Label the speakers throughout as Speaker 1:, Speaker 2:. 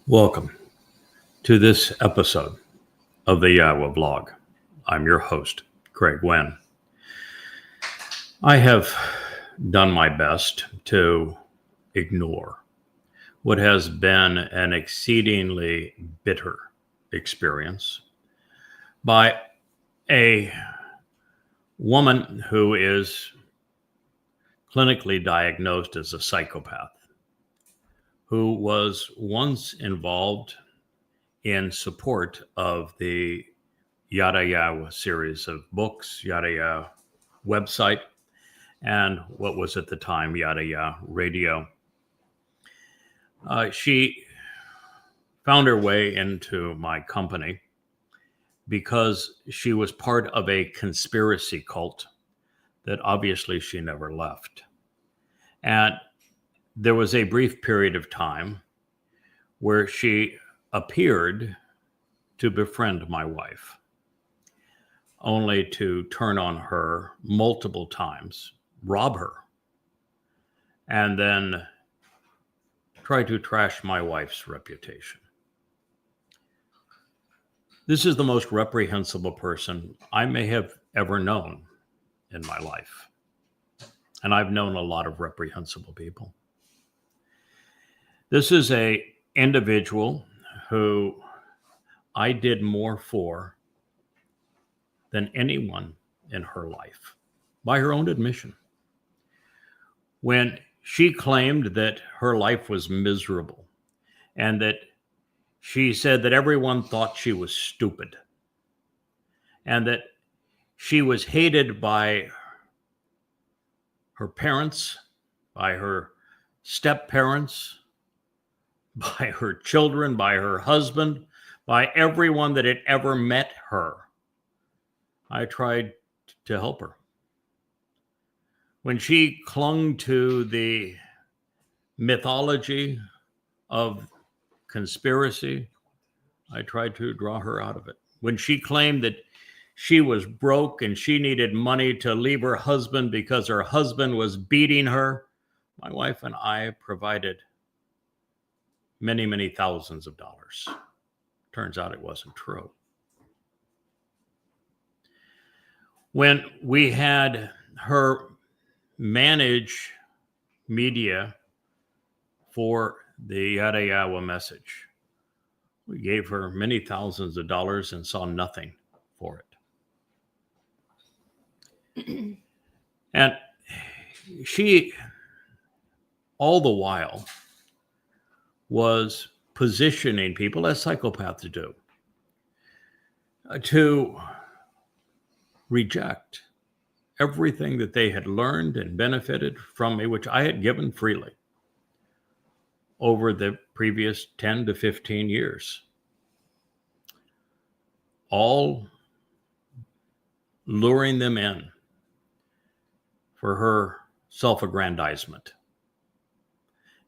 Speaker 1: Welcome to this episode of the YAHOWAH blog. I'm your host, Craig Winn. I have done my best to ignore what has been an exceedingly bitter experience by a woman who is clinically diagnosed as a psychopath, who was once involved in support of the YAHOWAH series of books, YAHOWAH website, and what was at the time YAHOWAH radio. She found her way into my company because she was part of a conspiracy cult that obviously she never left. And there was a brief period of time where she appeared to befriend my wife, only to turn on her multiple times, rob her, and then try to trash my wife's reputation. This is the most reprehensible person I may have ever known in my life. And I've known a lot of reprehensible people. This is an individual who I did more for than anyone in her life, by her own admission. When she claimed that her life was miserable and that she said that everyone thought she was stupid and that she was hated by her parents, by her step-parents, by her children, by her husband, by everyone that had ever met her, I tried to help her. When she clung to the mythology of conspiracy, I tried to draw her out of it. When she claimed that she was broke and she needed money to leave her husband because her husband was beating her, my wife and I provided many, many thousands of dollars. Turns out it wasn't true. When we had her manage media for the YAHOWAH message, we gave her many thousands of dollars and saw nothing for it. And she, all the while, was positioning people, as psychopaths do, to reject everything that they had learned and benefited from me, which I had given freely over the previous 10 to 15 years. All luring them in for her self-aggrandizement.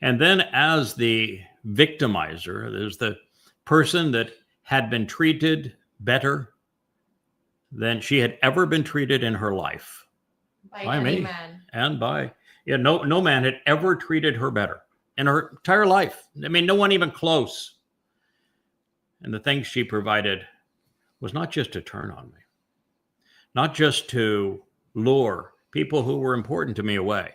Speaker 1: And then as the victimizer, there's the person that had been treated better than she had ever been treated in her life. By
Speaker 2: any
Speaker 1: me.
Speaker 2: Man.
Speaker 1: And by, no man had ever treated her better in her entire life. I mean, no one even close. And the things she provided was not just to turn on me, not just to lure people who were important to me away,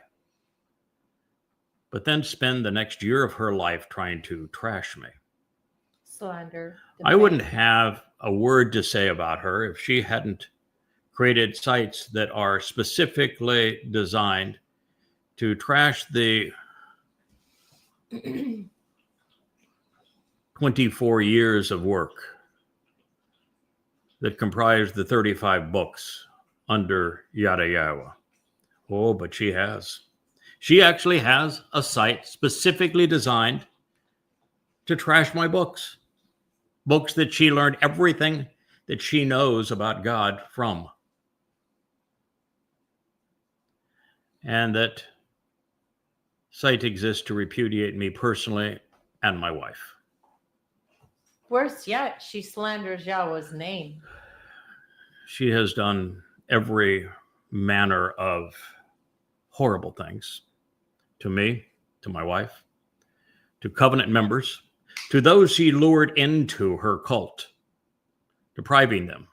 Speaker 1: but then spend the next year of her life trying to trash me.
Speaker 2: Slander.
Speaker 1: I wouldn't have a word to say about her if she hadn't created sites that are specifically designed to trash the 24 years of work that comprise the 35 books under YAHOWAH. Oh, but she has. She actually has a site specifically designed to trash my books. Books that she learned everything that she knows about God from. And that site exists to repudiate me personally and my wife.
Speaker 2: Worse yet, she slanders Yahweh's name.
Speaker 1: She has done every manner of horrible things to me, to my wife, to covenant members, To those she lured into her cult, depriving them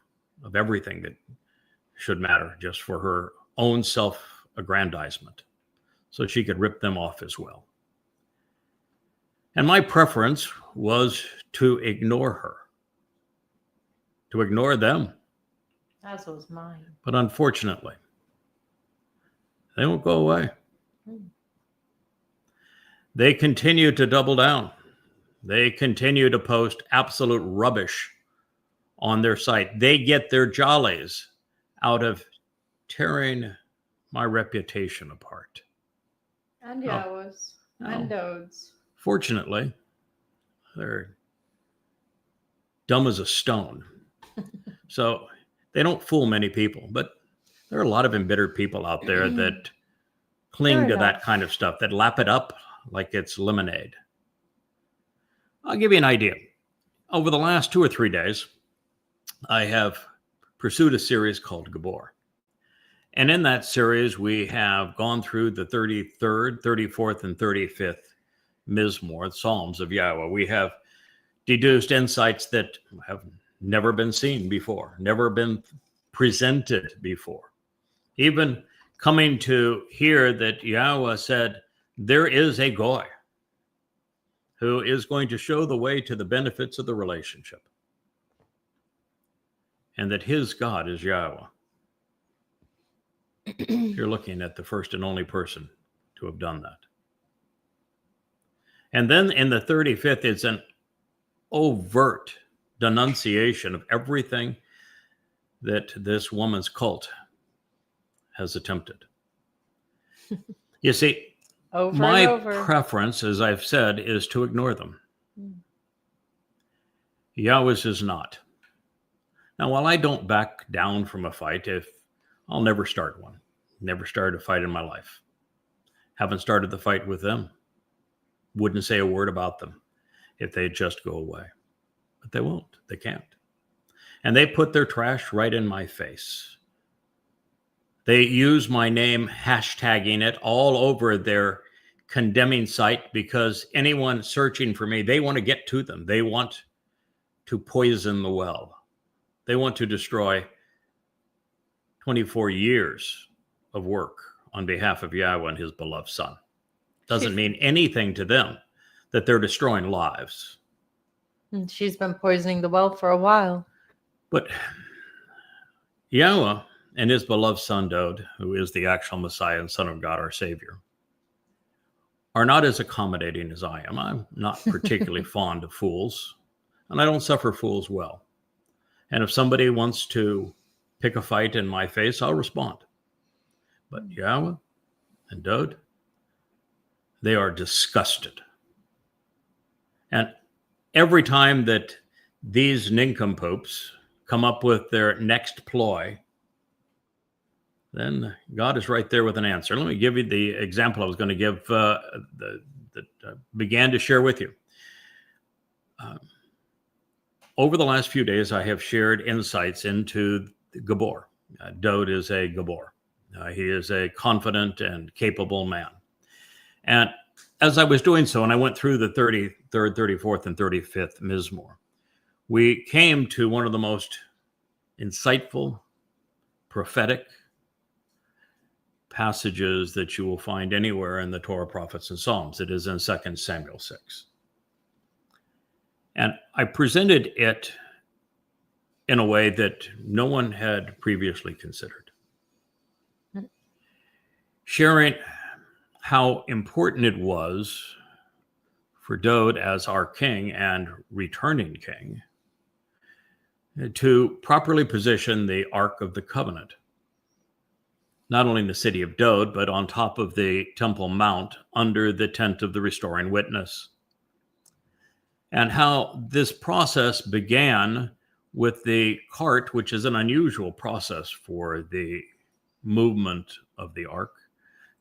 Speaker 1: of everything that should matter just for her own self-aggrandizement, so she could rip them off as well. And my preference was to ignore her, to ignore them.
Speaker 2: As was mine.
Speaker 1: But unfortunately, they won't go away. They continue to double down. They continue to post absolute rubbish on their site. They get their jollies out of tearing my reputation apart.
Speaker 2: And YAHOWAHs. And Dowds.
Speaker 1: Fortunately, they're dumb as a stone. So they don't fool many people, but there are a lot of embittered people out there that cling to that kind of stuff, that lap it up like it's lemonade. I'll give you an idea. Over the last 2 or 3 days, I have pursued a series called Gabor. And in that series, we have gone through the 33rd, 34th, and 35th Mizmowr, Psalms of YAHOWAH. We have deduced insights that have never been seen before, never been presented before. Even coming to hear that YAHOWAH said, there is a Goy who is going to show the way to the benefits of the relationship, and that his God is YAHOWAH. You're looking at the first and only person to have done that. And then in the 35th, it's an overt denunciation of everything that this woman's cult has attempted. You see, my preference, as I've said, is to ignore them. YAHOWAH's is not. Now, while I don't back down from a fight, I'll never start one. Never started a fight in my life. Haven't started the fight with them. Wouldn't say a word about them if they'd just go away. But they won't. They can't. And they put their trash right in my face. They use my name, hashtagging it all over their condemning site, because anyone searching for me, they want to get to them. They want to poison the well. They want to destroy 24 years of work on behalf of YAHOWAH and his beloved son. Doesn't mean anything to them that they're destroying lives.
Speaker 2: And she's been poisoning the well for a while.
Speaker 1: But YAHOWAH and his beloved son, Dowd, who is the actual Messiah and Son of God, our Savior, are not as accommodating as I am. I'm not particularly fond of fools, and I don't suffer fools well. And if somebody wants to pick a fight in my face, I'll respond. But YAHOWAH and Dowd, they are disgusted. And every time that these nincompoops come up with their next ploy, then God is right there with an answer. Let me give you the example I was going to give that began to share with you. Over the last few days, I have shared insights into Gabor. Dowd is a Gabor. He is a confident and capable man. And as I was doing so, and I went through the 33rd, 34th, and 35th Mizmowr, we came to one of the most insightful, prophetic passages that you will find anywhere in the Torah, prophets, and Psalms. It is in 2 Samuel 6. And I presented it in a way that no one had previously considered, sharing how important it was for Dowd, as our king and returning king, to properly position the Ark of the Covenant, not only in the city of Dowd, but on top of the Temple Mount under the tent of the restoring witness. And how this process began with the cart, which is an unusual process for the movement of the Ark,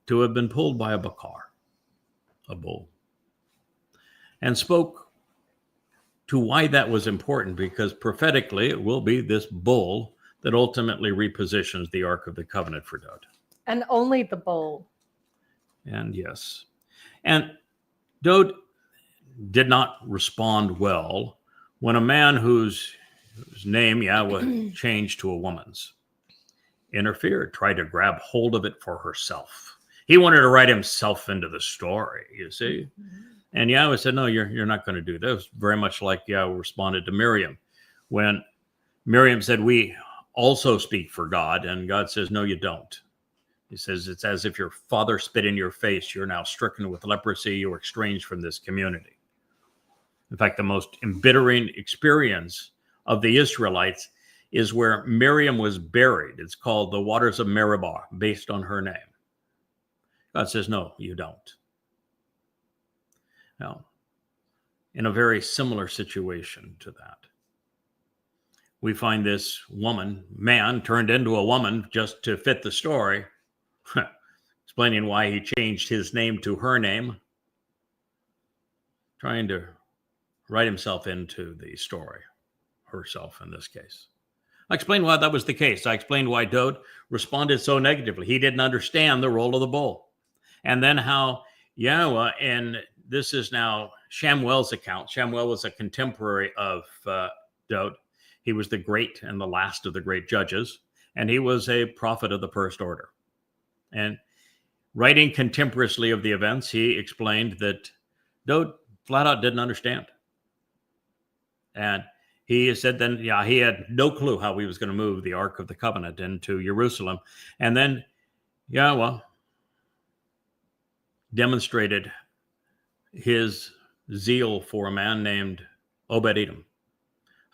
Speaker 1: to have been pulled by a bakar, a bull, and spoke to why that was important, because prophetically it will be this bull that ultimately repositions the Ark of the Covenant for Dowd.
Speaker 2: And only the bull.
Speaker 1: And yes. And Dowd did not respond well when a man whose name Yahweh changed to a woman's interfered, tried to grab hold of it for herself. He wanted to write himself into the story, you see. And Yahweh said, no, you're not going to do this. Very much like Yahweh responded to Miriam when Miriam said, we also speak for God. And God says, no, you don't. He says, it's as if your father spit in your face. You're now stricken with leprosy. You are estranged from this community. In fact, the most embittering experience of the Israelites is where Miriam was buried. It's called the waters of Meribah, based on her name. God says, no, you don't. Now, in a very similar situation to that, we find this man turned into a woman just to fit the story, explaining why he changed his name to her name, trying to write himself into the story, herself in this case. I explained why that was the case. I explained why Dowd responded so negatively. He didn't understand the role of the bull. And then how Yahweh, and this is now Shamuel's account. Shamuel was a contemporary of Dowd. He was the great and the last of the great judges, and he was a prophet of the first order. And writing contemporaneously of the events, he explained that Dowd flat out didn't understand. And he said then, he had no clue how he was going to move the Ark of the Covenant into Jerusalem. And then Yahweh demonstrated his zeal for a man named Obed Edom.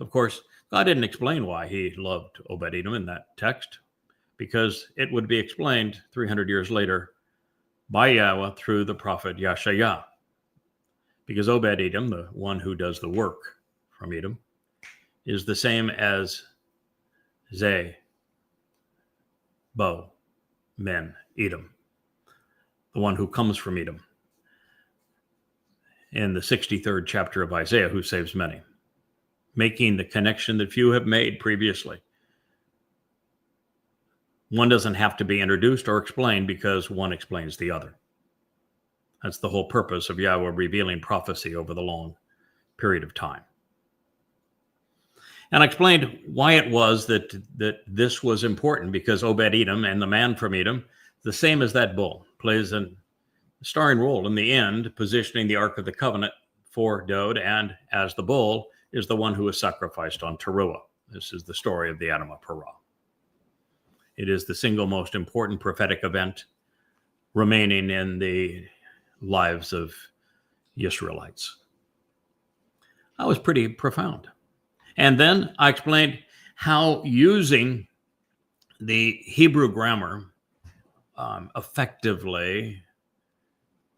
Speaker 1: Of course, God didn't explain why he loved Obed Edom in that text, because it would be explained 300 years later by Yahweh through the prophet Yeshayah. Because Obed Edom, the one who does the work from Edom, is the same as Men Edom, the one who comes from Edom in the 63rd chapter of Isaiah, who saves many, making the connection that few have made previously. One doesn't have to be introduced or explained because one explains the other. That's the whole purpose of Yahweh revealing prophecy over the long period of time. And I explained why it was that this was important, because Obed Edom and the man from Edom, the same as that bull, plays a starring role in the end, positioning the Ark of the Covenant for Dowd, and as the bull is the one who is sacrificed on Towrah. This is the story of the Adam of Perah. It is the single most important prophetic event remaining in the lives of Israelites. That was pretty profound. And then I explained how using the Hebrew grammar effectively,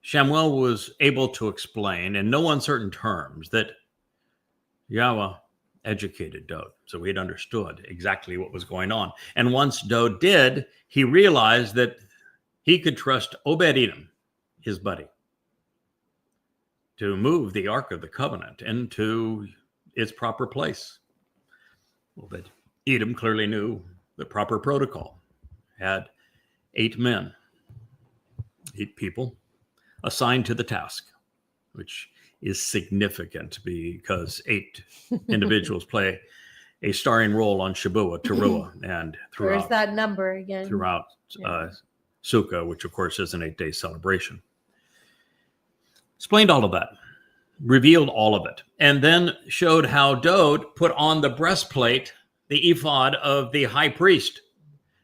Speaker 1: Shamuel was able to explain in no uncertain terms that Yahweh educated Dowd, so he had understood exactly what was going on. And once Dowd did, he realized that he could trust Obed Edom, his buddy, to move the Ark of the Covenant into its proper place. Obed Edom clearly knew the proper protocol, had 8 men, 8 people assigned to the task, which is significant because 8 individuals play a starring role on Shabuah, Towrah, and throughout.
Speaker 2: Where's that number again?
Speaker 1: Throughout Sukkah, which of course is an 8-day celebration. Explained all of that, revealed all of it, and then showed how Dowd put on the breastplate, the ephod of the high priest,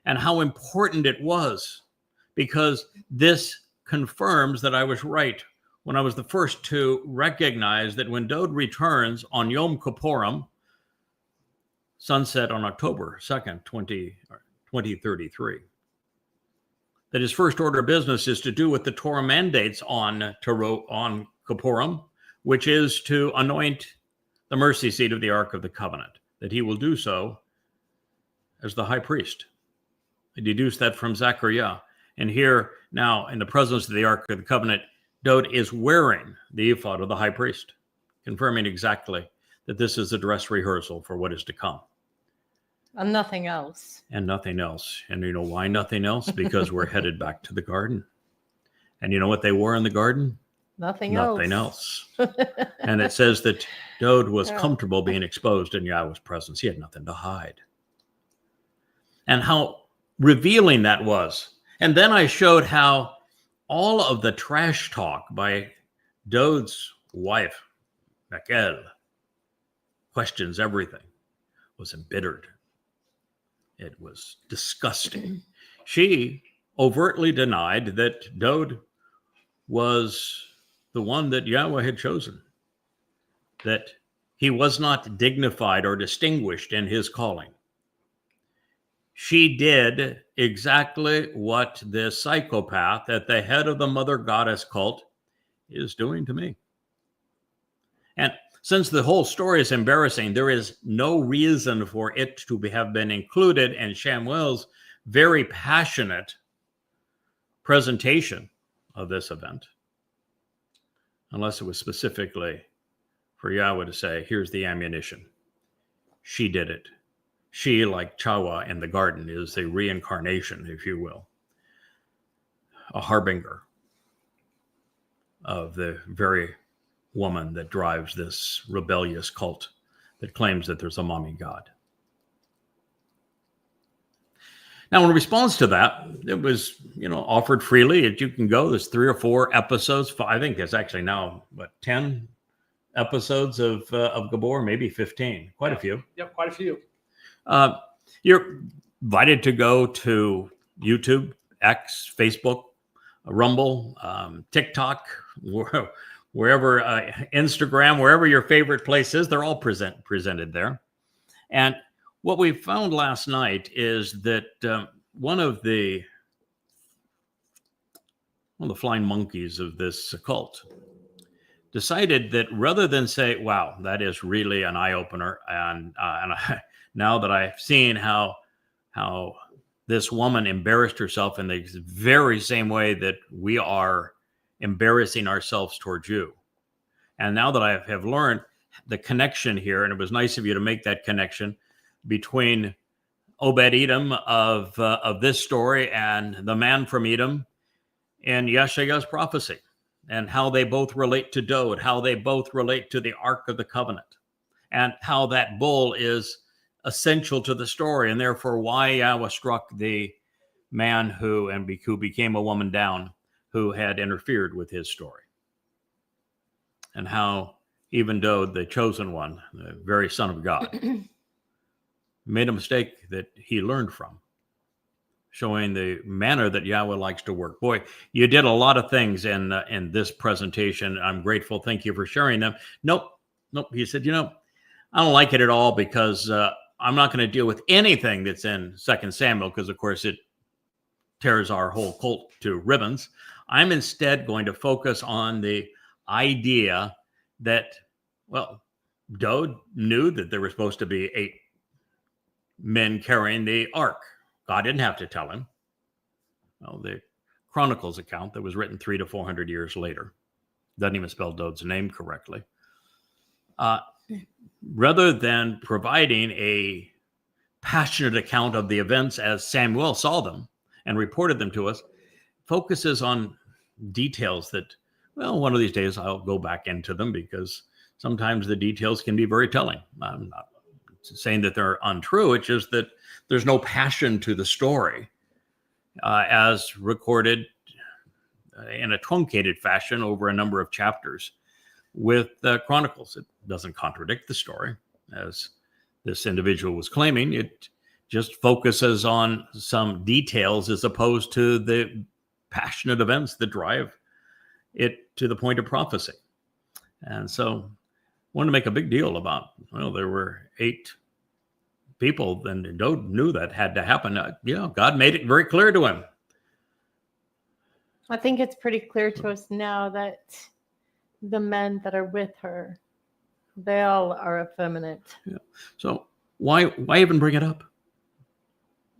Speaker 1: and how important it was, because this confirms that I was right when I was the first to recognize that when Dowd returns on Yom Kippurim, sunset on October 2nd, 2033, that his first order of business is to do what the Torah mandates on Kippurim, which is to anoint the mercy seat of the Ark of the Covenant, that he will do so as the high priest. I deduced that from Zechariah. And here now, in the presence of the Ark of the Covenant, Dowd is wearing the ephod of the high priest, confirming exactly that this is a dress rehearsal for what is to come.
Speaker 2: And nothing else.
Speaker 1: And nothing else. And you know why nothing else? Because we're headed back to the garden. And you know what they wore in the garden?
Speaker 2: Nothing
Speaker 1: nothing
Speaker 2: else.
Speaker 1: else. And it says that Dowd was
Speaker 2: Yeah.
Speaker 1: comfortable being exposed in Yahweh's presence. He had nothing to hide. And how revealing that was. And then I showed how all of the trash talk by Dowd's wife, Michal, questions everything, was embittered. It was disgusting. She overtly denied that Dowd was the one that Yahweh had chosen, that he was not dignified or distinguished in his calling. She did exactly what this psychopath at the head of the mother goddess cult is doing to me. And since the whole story is embarrassing, there is no reason for it to have been included in Shamuel's very passionate presentation of this event, unless it was specifically for Yahweh to say, here's the ammunition. She did it. She, like Chawah in the garden, is a reincarnation, if you will, a harbinger of the very woman that drives this rebellious cult that claims that there's a mommy God. Now, in response to that, it was, offered freely. You can go. There's 3 or 4 episodes. I think there's actually now, 10 episodes of Gabor, maybe 15. Quite a few.
Speaker 3: Yep, quite a few.
Speaker 1: You're invited to go to YouTube, X, Facebook, Rumble, TikTok, wherever, Instagram, wherever your favorite place is. They're all presented there. And what we found last night is that one of the flying monkeys of this cult decided that rather than say, wow, that is really an eye-opener, and now that I've seen how this woman embarrassed herself in the very same way that we are embarrassing ourselves towards you, and now that I have learned the connection here, and it was nice of you to make that connection between Obed Edom of this story and the man from Edom in Yeshaya's prophecy, and how they both relate to Dowd, how they both relate to the Ark of the Covenant, and how that bull is essential to the story, and therefore why Yahweh struck the man who became a woman down, who had interfered with his story, and how even Dowd, the chosen one, the very son of God, made a mistake that he learned from, showing the manner that Yahweh likes to work. Boy, you did a lot of things in this presentation. I'm grateful. Thank you for sharing them. Nope. He said, I don't like it at all because I'm not going to deal with anything that's in 2 Samuel because, of course, it tears our whole cult to ribbons. I'm instead going to focus on the idea that, Dowd knew that there were supposed to be 8 men carrying the ark. God didn't have to tell him. Well, the Chronicles account that was written 300 to 400 years later doesn't even spell Dowd's name correctly. Rather than providing a passionate account of the events as Samuel saw them and reported them to us, focuses on details that, one of these days I'll go back into them because sometimes the details can be very telling. I'm not saying that they're untrue. It's just that there's no passion to the story as recorded in a truncated fashion over a number of chapters with the Chronicles. It doesn't contradict the story, as this individual was claiming. It just focuses on some details as opposed to the passionate events that drive it to the point of prophecy. And so I wanted to make a big deal about, there were 8 people, and Dowd knew that had to happen. God made it very clear to him.
Speaker 2: I think it's pretty clear to us now that the men that are with her, they all are effeminate.
Speaker 1: Yeah. So why even bring it up,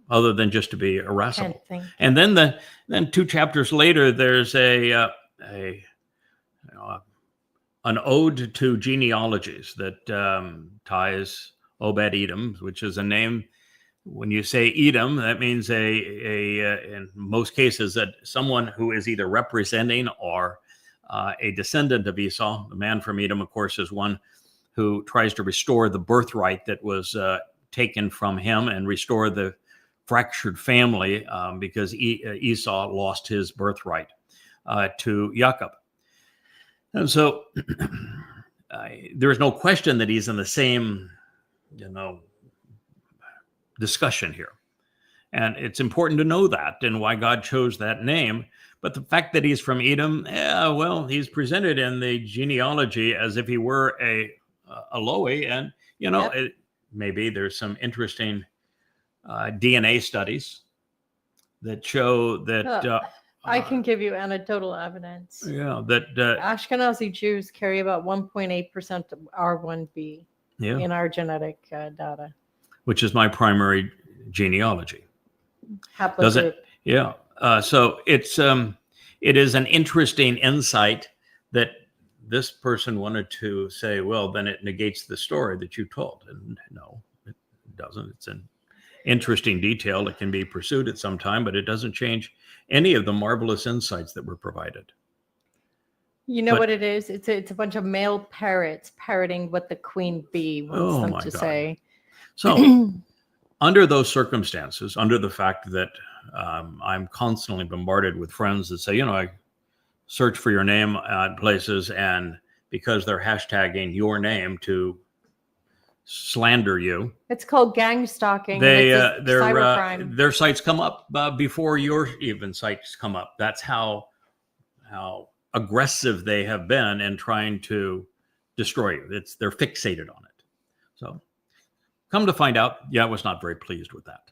Speaker 1: other than just to be irascible? And then 2 chapters later, there's an ode to genealogies that ties Obed Edom, which is a name. When you say Edom, that means in most cases that someone who is either representing or a descendant of Esau. The man from Edom, of course, is one who tries to restore the birthright that was taken from him and restore the fractured family because Esau lost his birthright to Jacob. And so there is no question that he's in the same, discussion here. And it's important to know that and why God chose that name. But the fact that he's from Edom, he's presented in the genealogy as if he were a Lowy. And, maybe there's some interesting DNA studies that show that...
Speaker 2: I can give you anecdotal evidence.
Speaker 1: That
Speaker 2: Ashkenazi Jews carry about 1.8% of R1b in our genetic data.
Speaker 1: Which is my primary genealogy.
Speaker 2: Does it?
Speaker 1: Yeah. So it is an interesting insight that this person wanted to say, well, then it negates the story that you told. And no, it doesn't. It's an interesting detail that can be pursued at some time, but it doesn't change any of the marvelous insights that were provided.
Speaker 2: What it is? It's a bunch of male parrots parroting what the queen bee wants them to say.
Speaker 1: So under those circumstances, under the fact that I'm constantly bombarded with friends that say, I search for your name at places, and because they're hashtagging your name to slander you.
Speaker 2: It's called gang stalking.
Speaker 1: Their sites come up before your even sites come up. That's how aggressive they have been in trying to destroy you. They're fixated on it. So come to find out, I was not very pleased with that.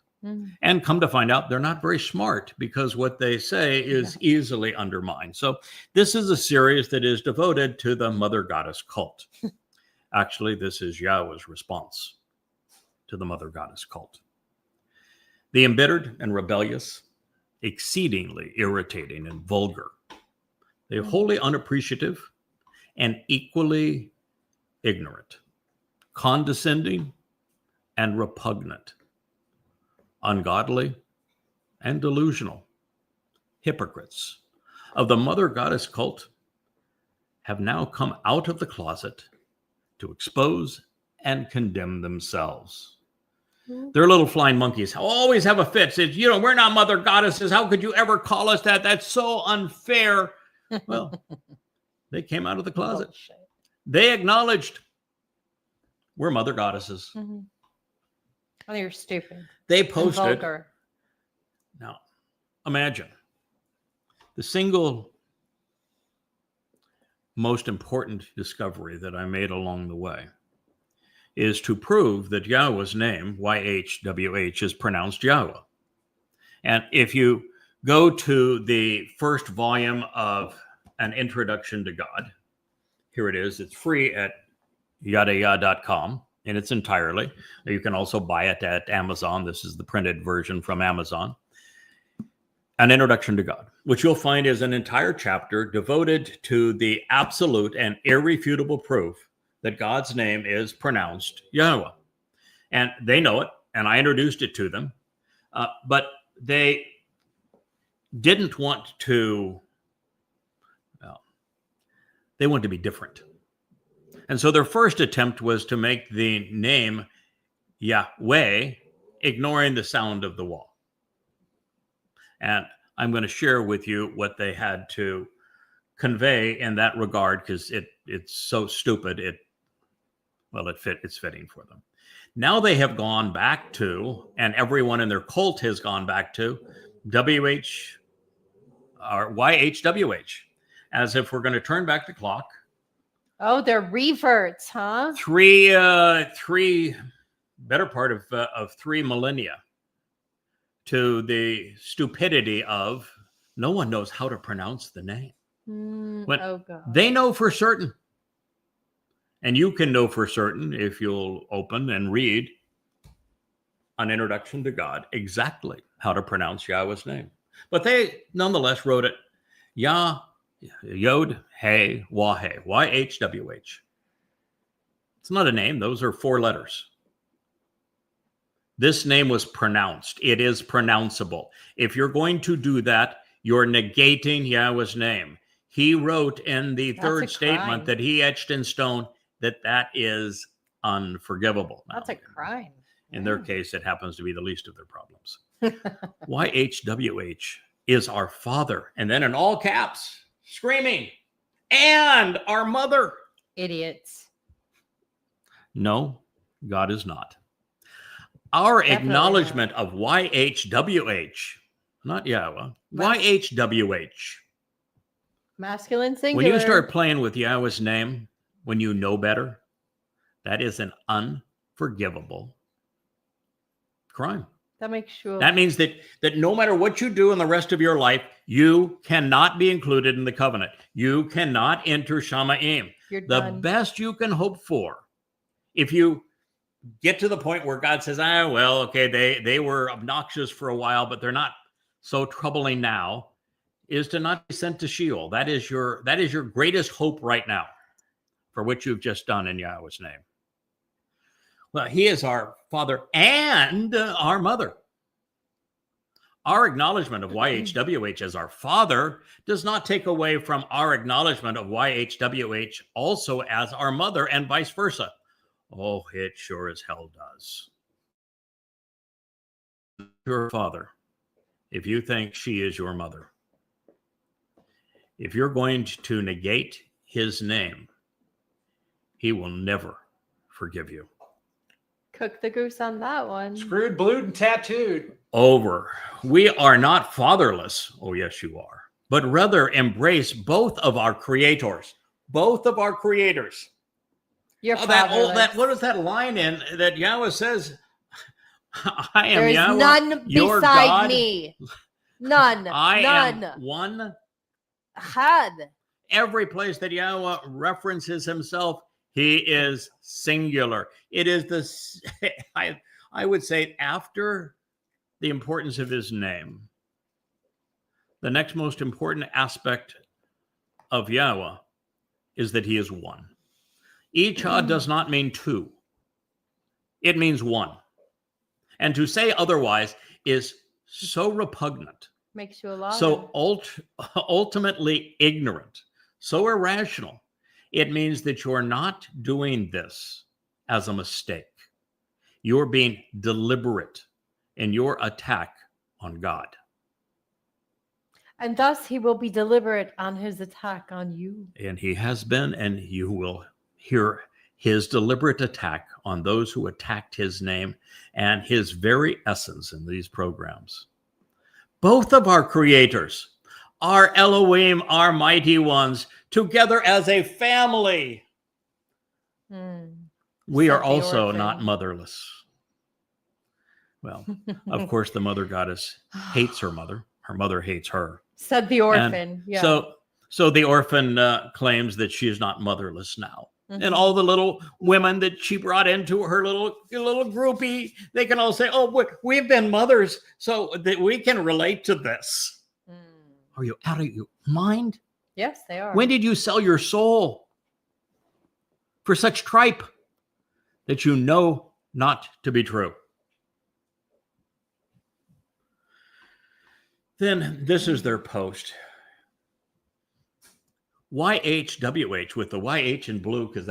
Speaker 1: And come to find out, they're not very smart because what they say is easily undermined. So this is a series that is devoted to the mother goddess cult. Actually, this is Yahweh's response to the mother goddess cult. The embittered and rebellious, exceedingly irritating and vulgar. They're wholly unappreciative and equally ignorant, condescending and repugnant, ungodly and delusional, hypocrites of the mother goddess cult have now come out of the closet to expose and condemn themselves. They're little flying monkeys. Always have a fit. Says, we're not mother goddesses. How could you ever call us that? That's so unfair. Well, they came out of the closet. They acknowledged we're mother goddesses.
Speaker 2: Oh, you're stupid.
Speaker 1: They posted. Now, imagine the single most important discovery that I made along the way is to prove that Yahweh's name, YHWH, is pronounced Yahweh. And if you go to the first volume of An Introduction to God, here it is. It's free at YAHOWAH.com in its entirety. You can also buy it at Amazon. This is the printed version from Amazon. An Introduction to God, which you'll find is an entire chapter devoted to the absolute and irrefutable proof that God's name is pronounced Yahweh. And they know it, and I introduced it to them. But they didn't want to, they wanted to be different. And so their first attempt was to make the name Yahweh, ignoring the sound of the wall. And I'm going to share with you what they had to convey in that regard, because it's so stupid. It's fitting for them. Now they have gone back to, and everyone in their cult has gone back to, WH or YHWH, as if we're going to turn back the clock.
Speaker 2: Oh, they're reverts, huh?
Speaker 1: Three better part of 3 millennia to the stupidity of no one knows how to pronounce the name.
Speaker 2: Oh God.
Speaker 1: They know for certain. And you can know for certain if you'll open and read An Introduction to God exactly how to pronounce Yahweh's name. But they nonetheless wrote it Yod, Hey, Waheh, YHWH. It's not a name. Those are 4 letters. This name was pronounced. It is pronounceable. If you're going to do that, you're negating Yahweh's name. he wrote in the
Speaker 2: That's
Speaker 1: third
Speaker 2: a
Speaker 1: statement
Speaker 2: crime.
Speaker 1: that he etched in stone that is unforgivable.
Speaker 2: That's
Speaker 1: Now,
Speaker 2: a crime.
Speaker 1: in their case, it happens to be the least of their problems. YHWH is our Father. And then in all caps, screaming, and our mother.
Speaker 2: Idiots.
Speaker 1: No, God is not. Our
Speaker 2: Definitely
Speaker 1: acknowledgement of YHWH, not Yahweh, YHWH.
Speaker 2: Masculine
Speaker 1: When
Speaker 2: singular.
Speaker 1: you start playing with Yahweh's name, when you know better, that is an unforgivable crime.
Speaker 2: That makes you.
Speaker 1: That means that no matter what you do in the rest of your life, you cannot be included in the covenant. You cannot enter Shamaim.
Speaker 2: You're
Speaker 1: The
Speaker 2: done.
Speaker 1: best you can hope for, if you get to the point where God says, well, okay, they were obnoxious for a while, but they're not so troubling now, is to not be sent to Sheol. That is your greatest hope right now for what you've just done in Yahweh's name. Well, he is our Father and our mother. Our acknowledgement of YHWH as our Father does not take away from our acknowledgement of YHWH also as our mother, and vice versa. Oh, it sure as hell does. Your Father, if you think she is your mother, if you're going to negate his name, he will never forgive you.
Speaker 2: Cook the goose on that one.
Speaker 3: Screwed, blued, and tattooed.
Speaker 1: Over. We are not fatherless. Oh, yes, you are. But rather embrace both of our creators. Both of our creators.
Speaker 2: You're
Speaker 1: that what is that line in that Yahweh says? I am
Speaker 2: there is
Speaker 1: Yahweh,
Speaker 2: none
Speaker 1: your
Speaker 2: beside
Speaker 1: God.
Speaker 2: me. None.
Speaker 1: I
Speaker 2: none.
Speaker 1: am one.
Speaker 2: Had.
Speaker 1: Every place that Yahweh references himself, he is singular. It is the, I would say, after the importance of his name, the next most important aspect of Yahweh is that he is one. Icha does not mean two. It means one. And to say otherwise is so repugnant,
Speaker 2: Makes you a lot.
Speaker 1: so ultimately ignorant, so irrational. It means that you're not doing this as a mistake. You're being deliberate in your attack on God.
Speaker 2: And thus he will be deliberate on his attack on you.
Speaker 1: And he has been, and you will hear his deliberate attack on those who attacked his name and his very essence in these programs. Both of our creators, our Elohim, our mighty ones, together as a family. We are also not motherless. Well, of course, the mother goddess hates her mother. Her mother hates her.
Speaker 2: Said the orphan.
Speaker 1: And
Speaker 2: yeah.
Speaker 1: So the orphan claims that she is not motherless now. And all the little women that she brought into her little groupie, they can all say, oh, we've been mothers, so that we can relate to this. Are you out of your mind?
Speaker 2: Yes, they are.
Speaker 1: When did you sell your soul for such tripe that you know not to be true? Then this is their post. YHWH with the YH in blue because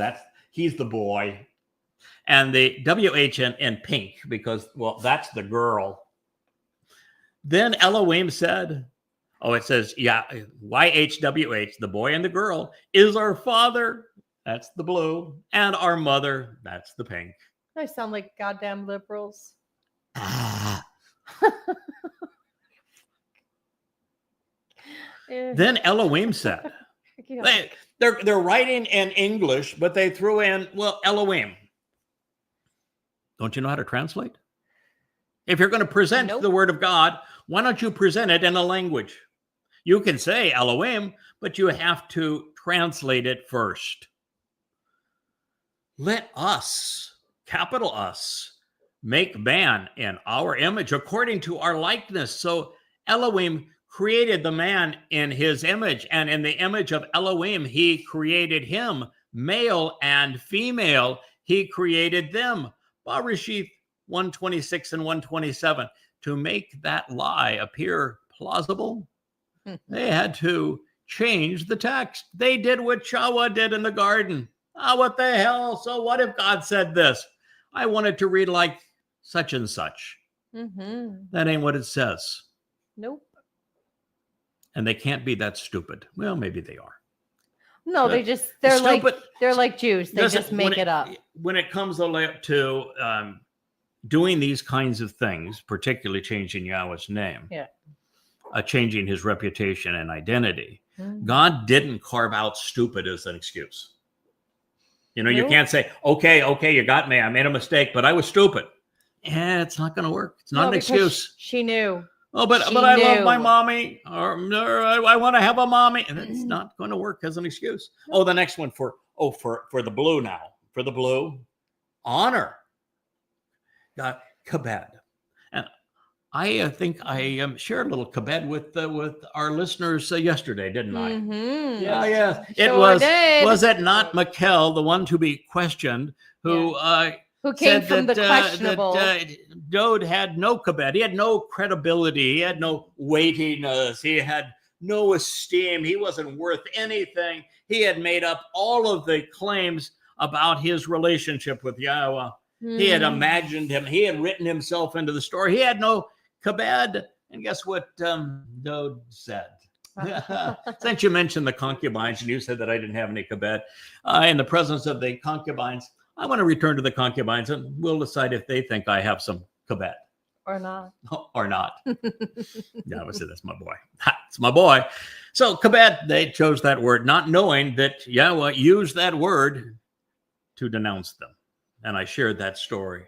Speaker 1: he's the boy, and the WH in pink because, well, that's the girl. Then Elohim said, it says, yeah, YHWH, the boy and the girl, is our father, that's the blue, and our mother, that's the pink.
Speaker 2: They sound like goddamn liberals.
Speaker 1: Then Elohim said, they're writing in English, but they threw in, well, Elohim. Don't you know how to translate? If you're going to present the word of God, why don't you present it in a language? You can say Elohim, but you have to translate it first. Let us, capital Us, make man in our image according to our likeness. So Elohim created the man in his image, and in the image of Elohim, he created him, male and female, he created them. Bereshith 126 and 127. To make that lie appear plausible, they had to change the text. They did what Chawah did in the garden. What the hell? So what if God said this? I wanted to read like such and such. That ain't what it says.
Speaker 2: Nope.
Speaker 1: And they can't be that stupid. Well, maybe they are.
Speaker 2: No, they're
Speaker 1: stupid.
Speaker 2: like Jews. They just make it up.
Speaker 1: When it comes to doing these kinds of things, particularly changing Yahweh's name, changing his reputation and identity, God didn't carve out stupid as an excuse. You know, you can't say, okay, you got me. I made a mistake, but I was stupid. It's not going to work. It's not an excuse.
Speaker 2: She knew.
Speaker 1: Oh, but I love my mommy, or I want to have a mommy, and it's not going to work as an excuse. Oh, the next one for the blue now. For the blue, honor. God, kabed. And I think I shared a little kabed with our listeners yesterday, didn't I? Yeah. It was it not Mikel, the one to be questioned, who
Speaker 2: came from the questionable.
Speaker 1: That Dowd had no kabed. He had no credibility. He had no weightiness. He had no esteem. He wasn't worth anything. He had made up all of the claims about his relationship with Yahweh. He had imagined him. He had written himself into the story. He had no kabed. And guess what Dowd said? Since you mentioned the concubines and you said that I didn't have any kabed, in the presence of the concubines, I want to return to the concubines and we'll decide if they think I have some kabed.
Speaker 2: Or not.
Speaker 1: Or not. Yeah, I said, that's my boy. It's my boy. So kabed, they chose that word, not knowing that Yahweh used that word to denounce them. And I shared that story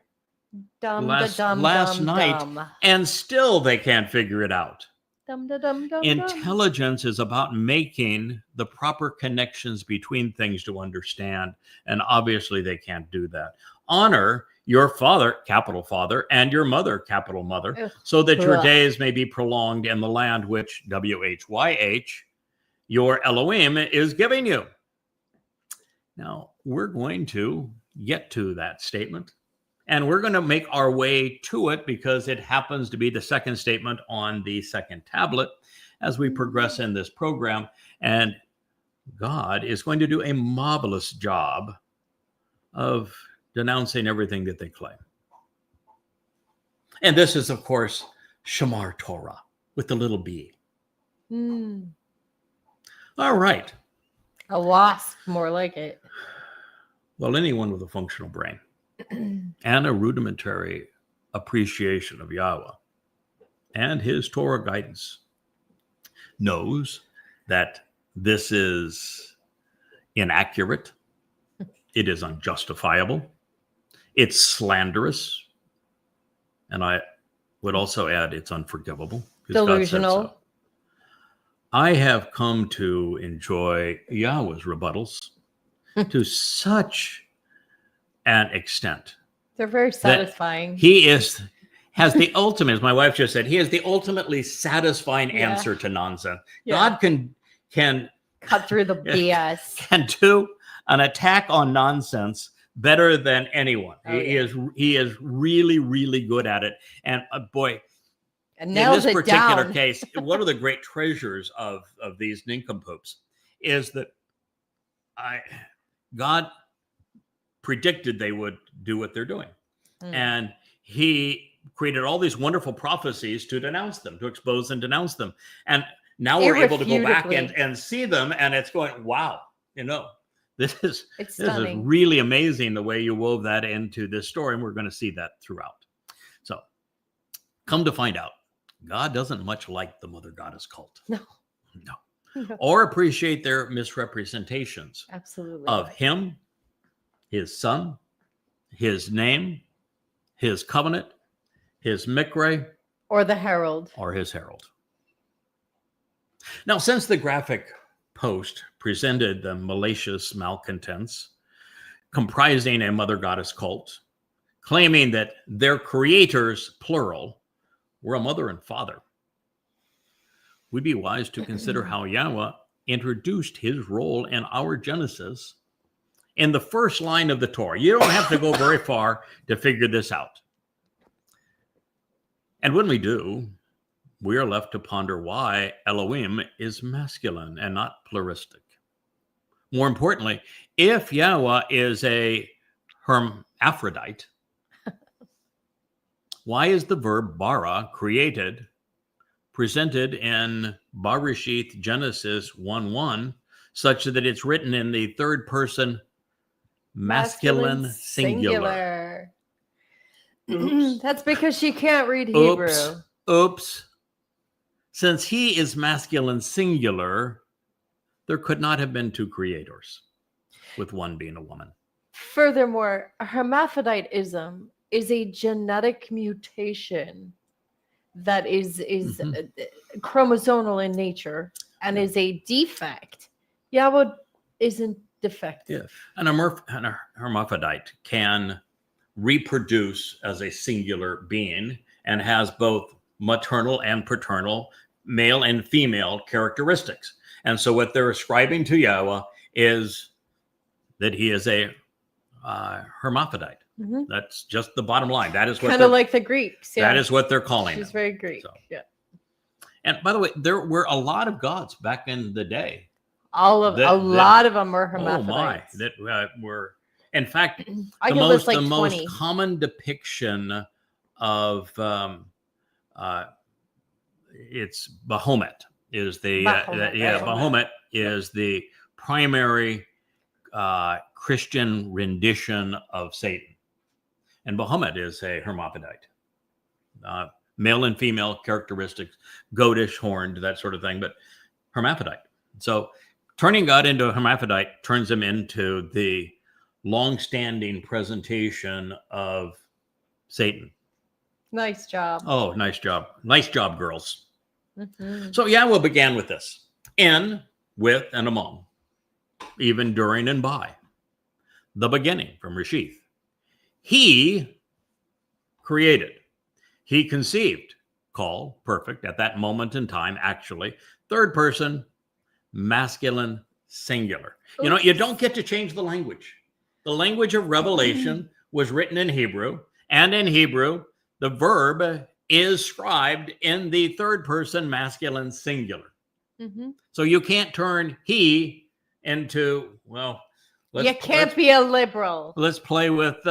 Speaker 1: last night, and still they can't figure it out. Intelligence is about making the proper connections between things to understand, and obviously they can't do that. Honor your father, capital Father, and your mother, capital Mother, so that your days may be prolonged in the land which WHYH, your Elohim, is giving you. Now, we're going to get to that statement, and we're going to make our way to it because it happens to be the second statement on the second tablet as we progress in this program. And God is going to do a marvelous job of denouncing everything that they claim. And this is, of course, Shamar Towrah with the little b. All right.
Speaker 2: A wasp, more like it.
Speaker 1: Well, anyone with a functional brain and a rudimentary appreciation of Yahweh and his Torah guidance knows that this is inaccurate. It is unjustifiable. It's slanderous. And I would also add it's unforgivable.
Speaker 2: Delusional.
Speaker 1: So. I have come to enjoy Yahweh's rebuttals to such an extent.
Speaker 2: They're very satisfying.
Speaker 1: He has the ultimate, as my wife just said, he is the ultimately satisfying answer to nonsense. God can
Speaker 2: cut through the BS.
Speaker 1: Can do an attack on nonsense better than anyone. He is really, really good at it. And boy, in this particular case, one of the great treasures of these nincompoops is that God predicted they would do what they're doing. And he created all these wonderful prophecies to denounce them, to expose and denounce them. And now we're able to go back and see them, and it's going, wow, this is really amazing the way you wove that into this story, and we're going to see that throughout. So come to find out, God doesn't much like the Mother Goddess cult. No. Or appreciate their misrepresentations of him, his son, his name, his covenant, his mikre,
Speaker 2: or the herald,
Speaker 1: or his herald. Now, since the graphic post presented the malicious malcontents comprising a Mother Goddess cult, claiming that their creators, plural, were a mother and father, we'd be wise to consider how Yahweh introduced his role in our Genesis in the first line of the Torah. You don't have to go very far to figure this out. And when we do, we are left to ponder why Elohim is masculine and not pluralistic. More importantly, if Yahweh is a hermaphrodite, why is the verb bara created, presented in Bereshith Genesis 1:1, such that it's written in the third person masculine singular?
Speaker 2: Oops. That's because she can't read Hebrew.
Speaker 1: Oops. Since he is masculine singular, there could not have been two creators, with one being a woman.
Speaker 2: Furthermore, hermaphroditism is a genetic mutation that is chromosomal in nature and is a defect. Yahweh isn't defective.
Speaker 1: Yeah. A hermaphrodite can reproduce as a singular being and has both maternal and paternal, male and female characteristics. And so what they're ascribing to Yahweh is that he is a hermaphrodite. Mm-hmm. That's just the bottom line. That is what
Speaker 2: kind of like the Greeks. Yeah.
Speaker 1: That is what they're calling
Speaker 2: She's
Speaker 1: him.
Speaker 2: Very Greek. So. Yeah.
Speaker 1: And by the way, there were a lot of gods back in the day.
Speaker 2: A lot of them were hermaphrodites.
Speaker 1: Oh my! That were, in fact,
Speaker 2: the
Speaker 1: most common depiction of it's Bahamut is the Bahamut is the primary Christian rendition of Satan, and Bahamut is a hermaphrodite, male and female characteristics, goatish, horned, that sort of thing, but hermaphrodite. So turning God into a hermaphrodite turns him into the long-standing presentation of Satan.
Speaker 2: Nice job.
Speaker 1: Oh, nice job. Nice job, girls. Mm-hmm. So Yahweh began with this: in, with, and among, even during and by. The beginning, from Reshith. He created. He conceived. Call, perfect, at that moment in time, actually. Third person, masculine singular. Oops. You know, you don't get to change the language. The language of Revelation was written in Hebrew, and in Hebrew, the verb is scribed in the third person masculine singular. Mm-hmm. So you can't turn he into, well,
Speaker 2: you can't be a liberal.
Speaker 1: Let's play with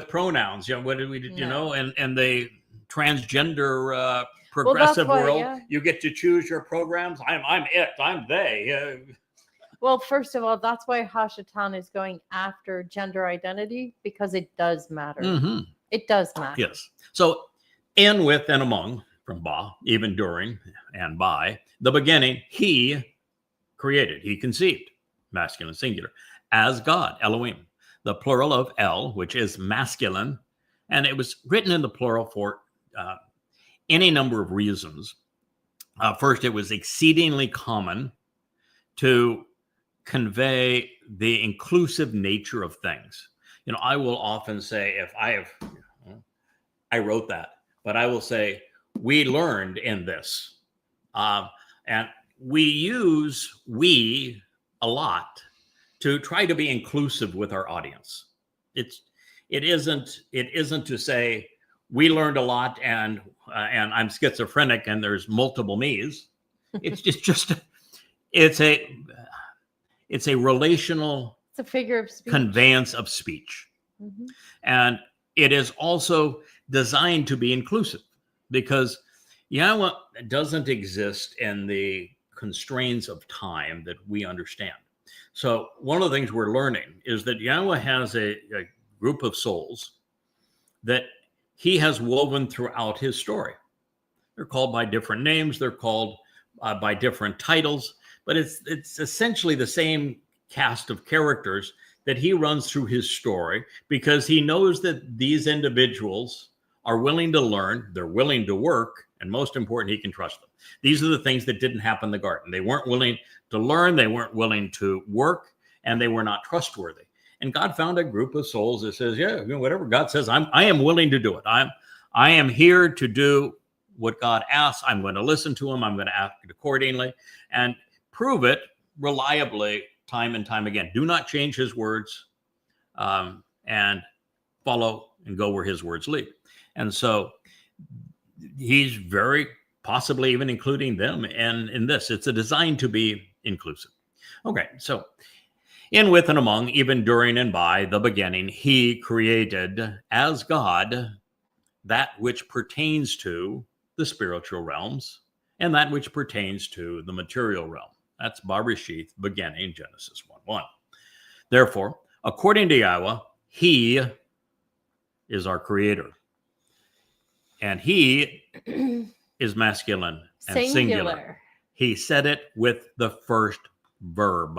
Speaker 1: pronouns. You know, what do we do? No. You know, and the transgender progressive world, yeah. You get to choose your programs. I'm it. I'm they.
Speaker 2: Well, first of all, that's why Hashatan is going after gender identity, because it does matter. Mm-hmm. It does matter.
Speaker 1: Yes. So in, with, and among, from Ba, even during and by, the beginning, he created, he conceived, masculine singular, as God, Elohim, the plural of El, which is masculine, and it was written in the plural for any number of reasons. First, it was exceedingly common to convey the inclusive nature of things. You know, I will often say, if I wrote that, but I will say, we learned in this. And we use we a lot to try to be inclusive with our audience. It isn't to say we learned a lot and I'm schizophrenic and there's multiple me's. It's a relational.
Speaker 2: It's a figure of speech.
Speaker 1: Conveyance of speech. Mm-hmm. And it is also designed to be inclusive, because Yahweh doesn't exist in the constraints of time that we understand. So one of the things we're learning is that Yahweh has a group of souls that he has woven throughout his story. They're called by different names. They're called by different titles, but it's essentially the same cast of characters that he runs through his story, because he knows that these individuals are willing to learn, they're willing to work, and most important, he can trust them. These are the things that didn't happen in the garden. They weren't willing to learn, they weren't willing to work, and they were not trustworthy. And God found a group of souls that says, yeah, whatever God says, I am willing to do it. I am here to do what God asks. I'm going to listen to him. I'm going to act accordingly and prove it reliably time and time again. Do not change his words, and follow and go where his words lead. And so he's very possibly even including them. And in this, it's a design to be inclusive. Okay, so in, with, and among, even during and by the beginning, he created as God that which pertains to the spiritual realms and that which pertains to the material realm. That's Bereshith, beginning, Genesis 1:1. Therefore, according to YAHOWAH, he is our creator. And he is masculine and singular. He said it with the first verb.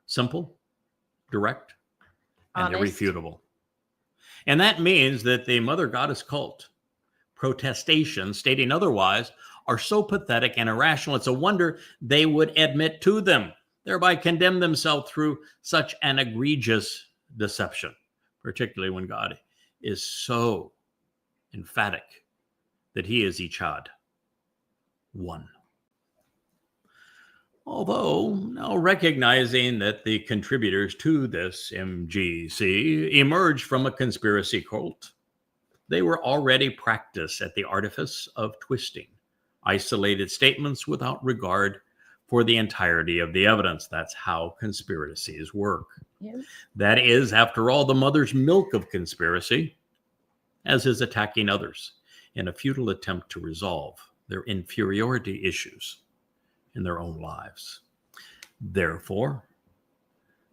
Speaker 1: Simple, direct, and
Speaker 2: Honest.
Speaker 1: irrefutable. And that means that the mother goddess cult protestations stating otherwise are so pathetic and irrational, it's a wonder they would admit to them, thereby condemn themselves through such an egregious deception, particularly when God is so emphatic that he is Echad, one. Although, now recognizing that the contributors to this MGC emerged from a conspiracy cult, they were already practiced at the artifice of twisting isolated statements without regard for the entirety of the evidence. That's how conspiracies work.
Speaker 2: Yeah.
Speaker 1: That is, after all, the mother's milk of conspiracy, as is attacking others in a futile attempt to resolve their inferiority issues in their own lives. Therefore,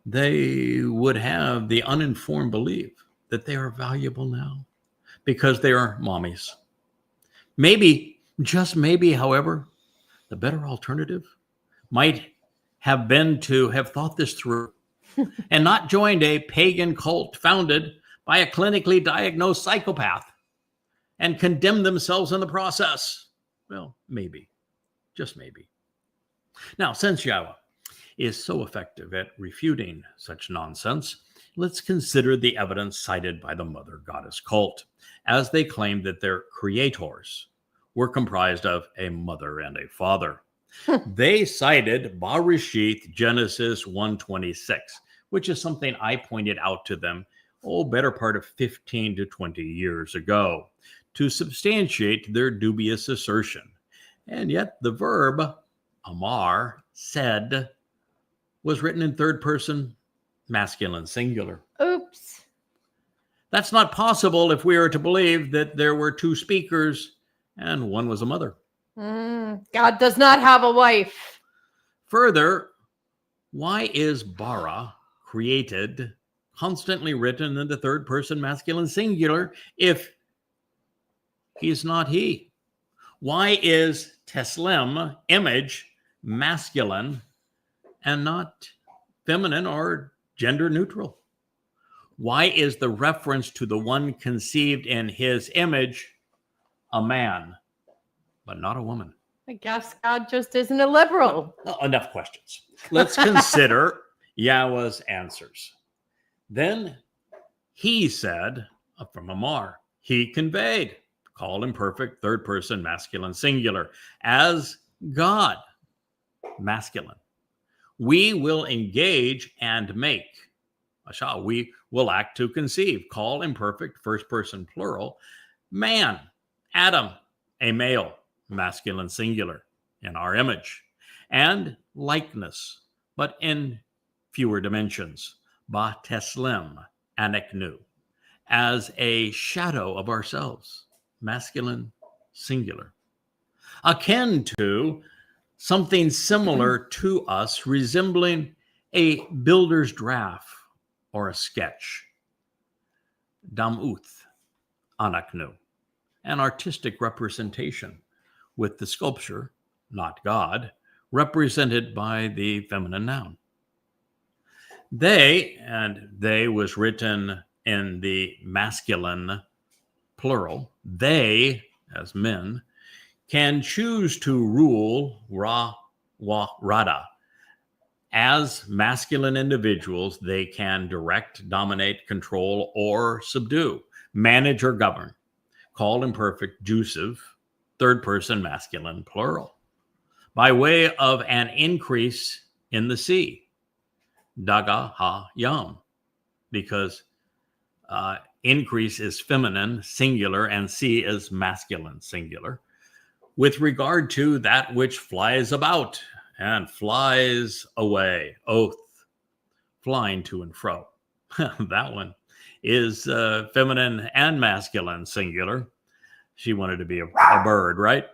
Speaker 1: they would have the uninformed belief that they are valuable now because they are mommies. Maybe, just maybe, however, the better alternative might have been to have thought this through and not joined a pagan cult founded by a clinically diagnosed psychopath and condemn themselves in the process. Well, maybe, just maybe. Now, since YAHOWAH is so effective at refuting such nonsense, let's consider the evidence cited by the mother goddess cult, as they claim that their creators were comprised of a mother and a father. They cited Bereshith, Genesis 1:26, which is something I pointed out to them, better part of 15 to 20 years ago, to substantiate their dubious assertion. And yet the verb amar, said, was written in third person, masculine singular.
Speaker 2: Oops.
Speaker 1: That's not possible if we are to believe that there were two speakers and one was a mother.
Speaker 2: God does not have a wife.
Speaker 1: Further, why is bara, created, constantly written in the third person masculine singular if he's not he? Why is teslem, image, masculine and not feminine or gender neutral? Why is the reference to the one conceived in his image a man, but not a woman?
Speaker 2: I guess God just isn't a liberal.
Speaker 1: Enough questions. Let's consider YAHOWAH's answers. Then he said, from Amar, he conveyed, called imperfect, third person, masculine, singular, as God, masculine. We will engage and make. We will act to conceive. Call imperfect, first person, plural. Man, Adam, a male, masculine, singular, in our image. And likeness, but in fewer dimensions. Ba teslem, anew, as a shadow of ourselves, masculine, singular. Akin to something similar to us, resembling a builder's draft or a sketch. Damuth, anaknu, an artistic representation with the sculpture, not God, represented by the feminine noun. They, and they was written in the masculine plural, they, as men, can choose to rule rada. As masculine individuals, they can direct, dominate, control, or subdue, manage, or govern. Called imperfect, jusive, third person, masculine, plural. By way of an increase in the sea, daga ha yam, because increase is feminine, singular, and sea is masculine, singular. with regard to that which flies about and flies away, oath, flying to and fro. That one is feminine and masculine singular. She wanted to be a bird, right?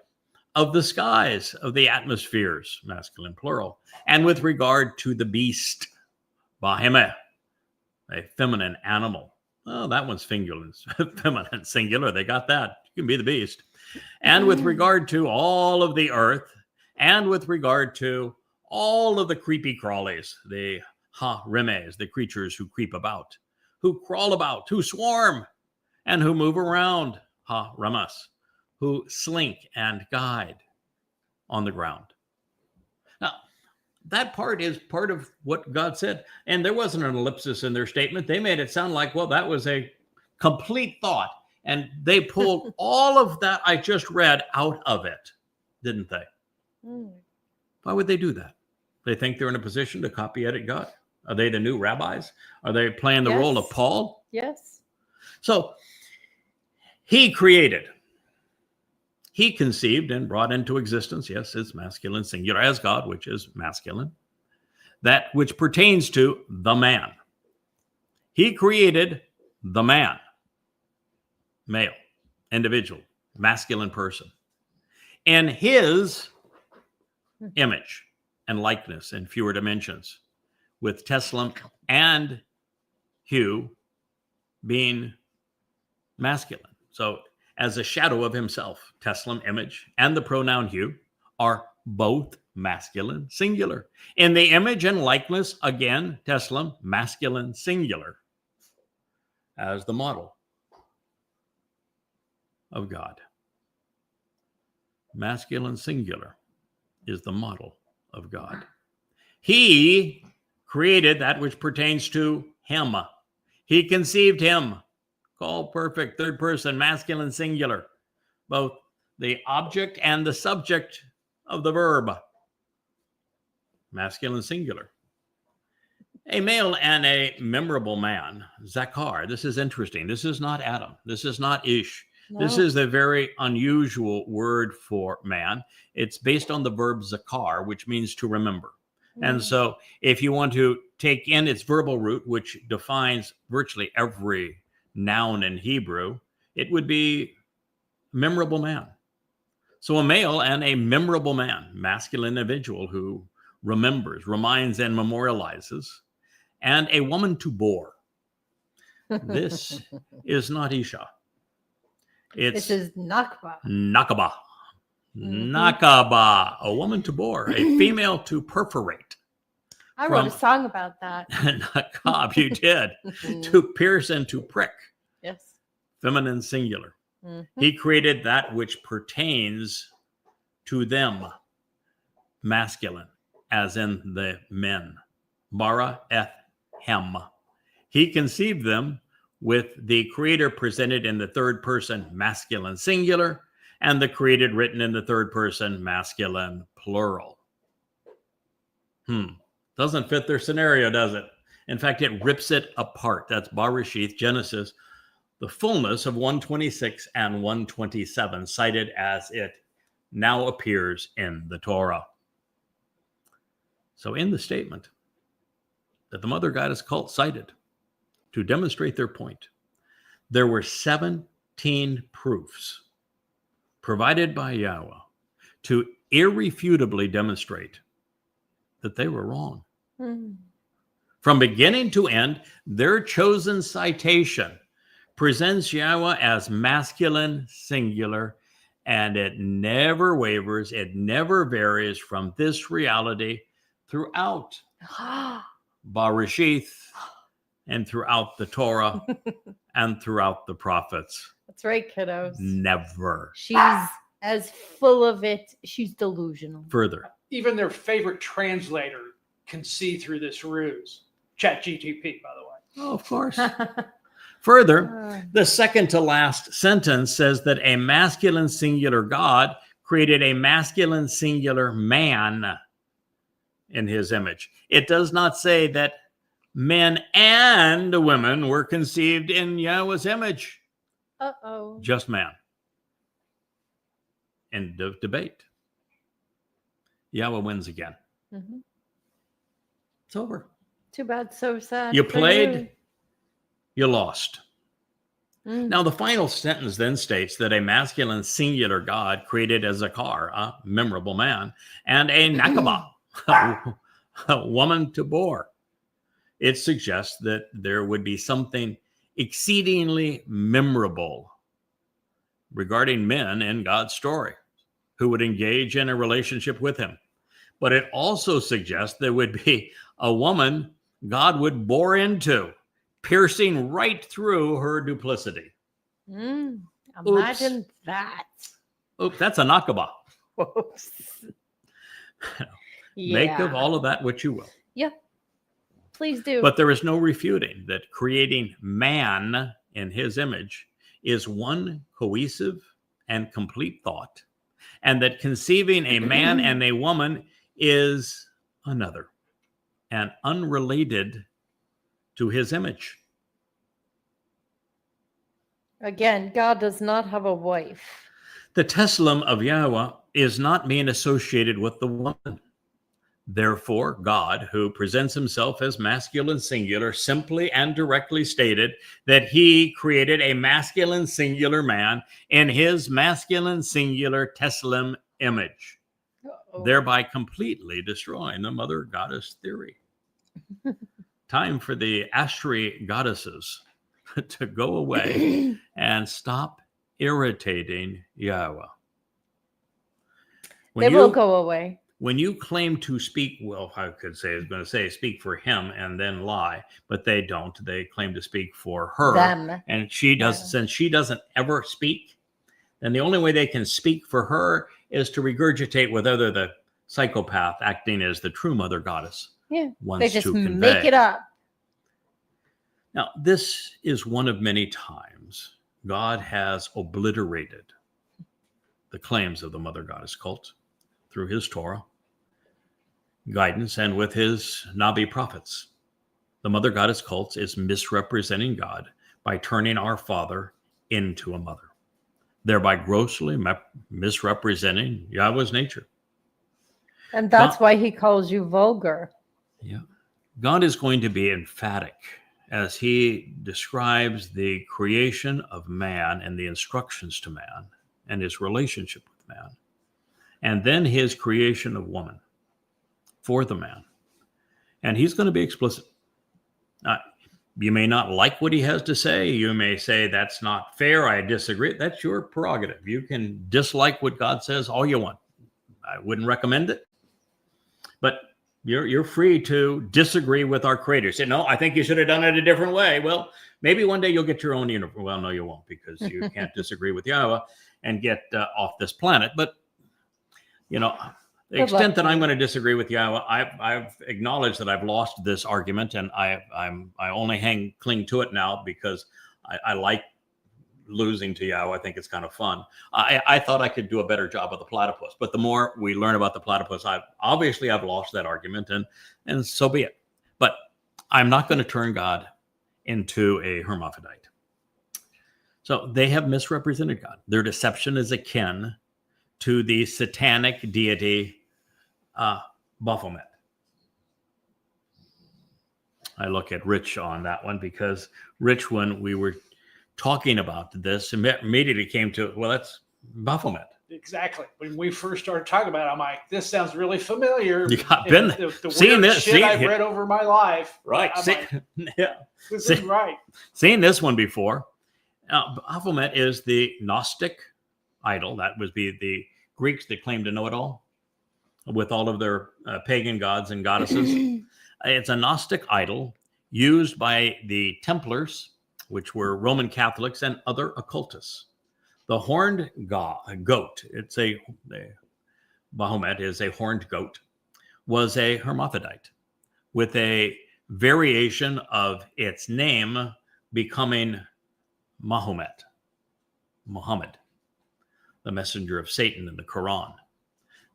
Speaker 1: Of the skies, of the atmospheres, masculine plural. And with regard to the beast, Bahemeh, a feminine animal. Oh, that one's feminine singular. They got that. You can be the beast. And with regard to all of the earth, and with regard to all of the creepy crawlies, the ha-remes, the creatures who creep about, who crawl about, who swarm, and who move around, ha-remas, who slink and guide on the ground. Now, that part is part of what God said. And there wasn't an ellipsis in their statement. They made it sound like, well, that was a complete thought. And they pulled all of that I just read out of it, didn't they? Why would they do that? They think they're in a position to copy edit God. Are they the new rabbis? Are they playing the role of Paul?
Speaker 2: Yes.
Speaker 1: So he created. He conceived and brought into existence, yes, it's masculine singular, as God, which is masculine, that which pertains to the man. He created the man, male, individual, masculine person, in his image and likeness in fewer dimensions, with Teslam and hue being masculine. So as a shadow of himself, Teslam, image, and the pronoun hue are both masculine singular. In the image and likeness, again, Teslam, masculine singular, as the model of God. Masculine singular is the model of God. He created that which pertains to him. He conceived him. Called perfect, third person, masculine singular. Both the object and the subject of the verb. Masculine singular. A male and a memorable man, Zakar. This is interesting. This is not Adam. This is not Ish. No. This is a very unusual word for man. It's based on the verb zakar, which means to remember. And so if you want to take in its verbal root, which defines virtually every noun in Hebrew, it would be memorable man. So a male and a memorable man, masculine individual who remembers, reminds, and memorializes, and a woman to bore. This is not Isha.
Speaker 2: This is Nakba.
Speaker 1: Nakaba. Nakaba, a woman to bore, a female to perforate.
Speaker 2: I wrote a song about that.
Speaker 1: Nakab, you did. To pierce and to prick.
Speaker 2: Yes.
Speaker 1: Feminine singular. He created that which pertains to them, masculine, as in the men. Bara eth hem. He conceived them with the creator presented in the third person, masculine singular, and the created written in the third person, masculine plural. Doesn't fit their scenario, does it? In fact, it rips it apart. That's Bereshith, Genesis, the fullness of 126 and 127, cited as it now appears in the Torah. So in the statement that the Mother Goddess cult cited to demonstrate their point, there were 17 proofs provided by Yahweh to irrefutably demonstrate that they were wrong. From beginning to end, their chosen citation presents Yahweh as masculine singular, and it never wavers, it never varies from this reality throughout Bereshith and throughout the Torah and throughout the prophets.
Speaker 2: That's right, kiddos.
Speaker 1: Never.
Speaker 2: She's as full of it. She's delusional.
Speaker 1: Further.
Speaker 3: Even their favorite translator can see through this ruse. ChatGTP, by the way.
Speaker 1: Oh, of course. Further, the second to last sentence says that a masculine singular God created a masculine singular man in his image. It does not say that men and women were conceived in Yahweh's image.
Speaker 2: Uh-oh.
Speaker 1: Just man. End of debate. Yahweh wins again.
Speaker 2: Mhm.
Speaker 1: It's over.
Speaker 2: Too bad, so sad.
Speaker 1: You
Speaker 2: for
Speaker 1: played, you lost.
Speaker 2: you. Mm.
Speaker 1: Now, the final sentence then states that a masculine singular God created a Zakar, a memorable man, and a Nakaba, a woman to bore. It suggests that there would be something exceedingly memorable regarding men in God's story who would engage in a relationship with him. But it also suggests there would be a woman God would bore into, piercing right through her duplicity.
Speaker 2: Mm. Imagine that.
Speaker 1: Oops, that's a Nakaba.
Speaker 2: Whoops.
Speaker 1: Make of
Speaker 2: Yeah.
Speaker 1: all of that what you will.
Speaker 2: Yeah. Please do.
Speaker 1: But there is no refuting that creating man in his image is one cohesive and complete thought, and that conceiving a man and a woman is another and unrelated to his image.
Speaker 2: Again, God does not have a wife.
Speaker 1: The Tessalum of Yahweh is not being associated with the woman. Therefore, God, who presents himself as masculine singular, simply and directly stated that he created a masculine singular man in his masculine singular Tessalum image,
Speaker 2: Uh-oh.
Speaker 1: thereby completely destroying the mother goddess theory. Time for the Ashri goddesses to go away and stop irritating Yahweh.
Speaker 2: They will go away.
Speaker 1: When you claim to speak, well, I was going to say speak for him and then lie, but they don't. They claim to speak for her.
Speaker 2: Them.
Speaker 1: And she does, since she doesn't ever speak, then the only way they can speak for her is to regurgitate whatever the psychopath acting as the true mother goddess wants
Speaker 2: They just
Speaker 1: to convey.
Speaker 2: make it up.
Speaker 1: Now, this is one of many times God has obliterated the claims of the mother goddess cult through his Torah guidance and with his Nabi prophets. The mother goddess cult is misrepresenting God by turning our father into a mother, thereby grossly misrepresenting Yahweh's nature.
Speaker 2: And that's why he calls you vulgar.
Speaker 1: Yeah. God is going to be emphatic as he describes the creation of man and the instructions to man and his relationship with man, and then his creation of woman for the man. And he's going to be explicit. You may not like what he has to say. You may say, that's not fair. I disagree. That's your prerogative. You can dislike what God says all you want. I wouldn't recommend it. But you're free to disagree with our creator. Say, no, I think you should have done it a different way. Well, maybe one day you'll get your own universe. Well, no, you won't, because you can't disagree with Yahweh and get off this planet. But, the extent that I'm going to disagree with Yahweh, I've acknowledged that I've lost this argument, and I only cling to it now because I like losing to Yahweh. I think it's kind of fun. I thought I could do a better job of the platypus, but the more we learn about the platypus, I've lost that argument, and so be it. But I'm not going to turn God into a hermaphrodite. So they have misrepresented God. Their deception is akin to the satanic deity Baphomet. I look at Rich on that one because Rich, when we were talking about this, immediately came to, well, that's Baphomet.
Speaker 3: Exactly. When we first started talking about it, I'm like, this sounds really familiar.
Speaker 1: You got been
Speaker 3: the
Speaker 1: seeing
Speaker 3: weird
Speaker 1: this
Speaker 3: shit I've read over my life.
Speaker 1: Right.
Speaker 3: Yeah. This is right.
Speaker 1: Seeing this one before. Baphomet is the Gnostic idol. That would be the Greeks that claim to know it all with all of their pagan gods and goddesses. It's a Gnostic idol used by the Templars, which were Roman Catholics, and other occultists. The horned goat, Baphomet is a horned goat, was a hermaphrodite with a variation of its name becoming Muhammad, the messenger of Satan in the Quran.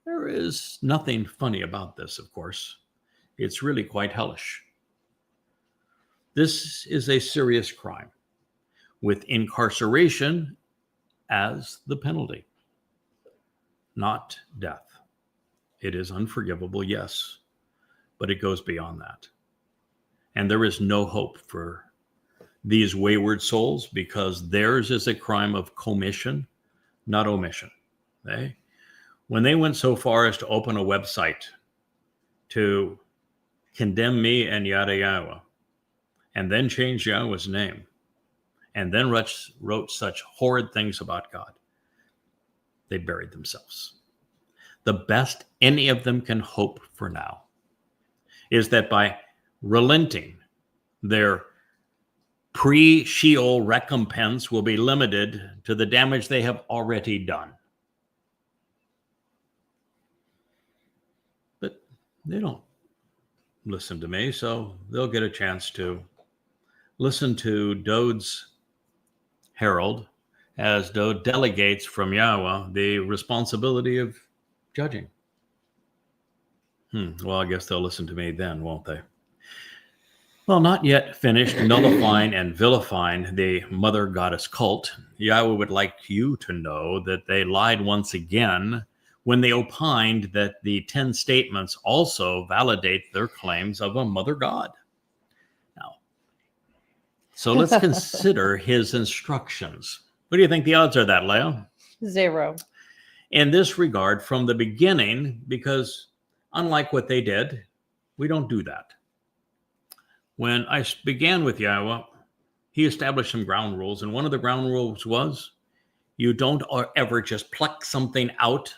Speaker 1: There is nothing funny about this, of course. It's really quite hellish. This is a serious crime with incarceration as the penalty. not death. It is unforgivable, yes, but it goes beyond that. And there is no hope for these wayward souls because theirs is a crime of commission, not omission. When they went so far as to open a website to condemn me and YAHOWAH, and then change Yahweh's name, and then wrote such horrid things about God, they buried themselves. The best any of them can hope for now is that by relenting, their pre-Sheol recompense will be limited to the damage they have already done. But they don't listen to me, so they'll get a chance to listen to Dowd's herald as Dowd delegates from Yahweh the responsibility of judging. Well, I guess they'll listen to me then, won't they? Well, not yet finished nullifying and vilifying the mother goddess cult, Yahweh would like you to know that they lied once again when they opined that the 10 statements also validate their claims of a mother god. Now, so let's consider his instructions. What do you think the odds are of that, Leah?
Speaker 2: 0.
Speaker 1: In this regard, from the beginning, because unlike what they did, we don't do that. When I began with Yahweh, he established some ground rules, and one of the ground rules was you don't ever just pluck something out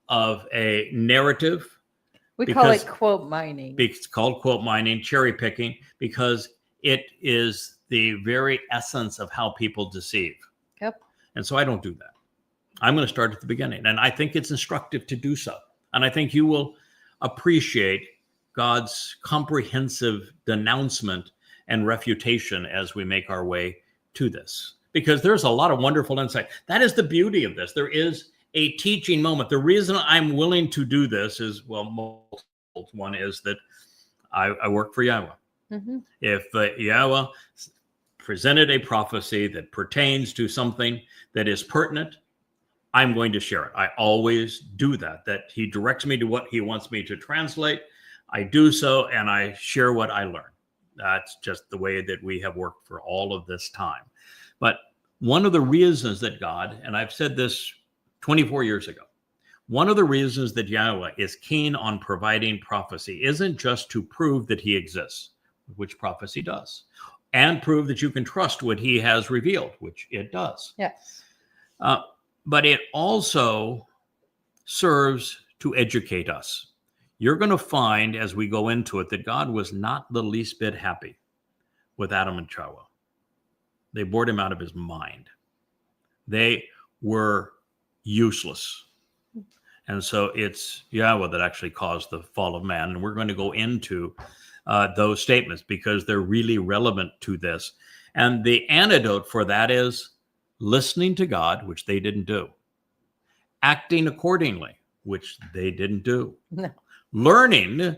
Speaker 1: of a narrative.
Speaker 2: We call it quote mining.
Speaker 1: It's called quote mining, cherry picking, because it is the very essence of how people deceive.
Speaker 2: Yep.
Speaker 1: And so I don't do that. I'm going to start at the beginning, and I think it's instructive to do so. And I think you will appreciate God's comprehensive denouncement and refutation as we make our way to this, because there's a lot of wonderful insight. That is the beauty of this. There is a teaching moment. The reason I'm willing to do this is, well, multiple. One is that I work for Yahweh.
Speaker 2: Mm-hmm.
Speaker 1: If Yahweh presented a prophecy that pertains to something that is pertinent, I'm going to share it. I always do that. That he directs me to what he wants me to translate. I do so, and I share what I learn. That's just the way that we have worked for all of this time. But one of the reasons that God, and I've said this 24 years ago, one of the reasons that Yahweh is keen on providing prophecy isn't just to prove that he exists, which prophecy does, and prove that you can trust what he has revealed, which it does.
Speaker 2: Yes.
Speaker 1: But it also serves to educate us. You're going to find as we go into it that God was not the least bit happy with Adam and Chawah. They bored him out of his mind. They were useless. And so it's Yahweh that actually caused the fall of man. And we're going to go into those statements because they're really relevant to this. And the antidote for that is listening to God, which they didn't do. Acting accordingly, which they didn't do.
Speaker 2: No.
Speaker 1: Learning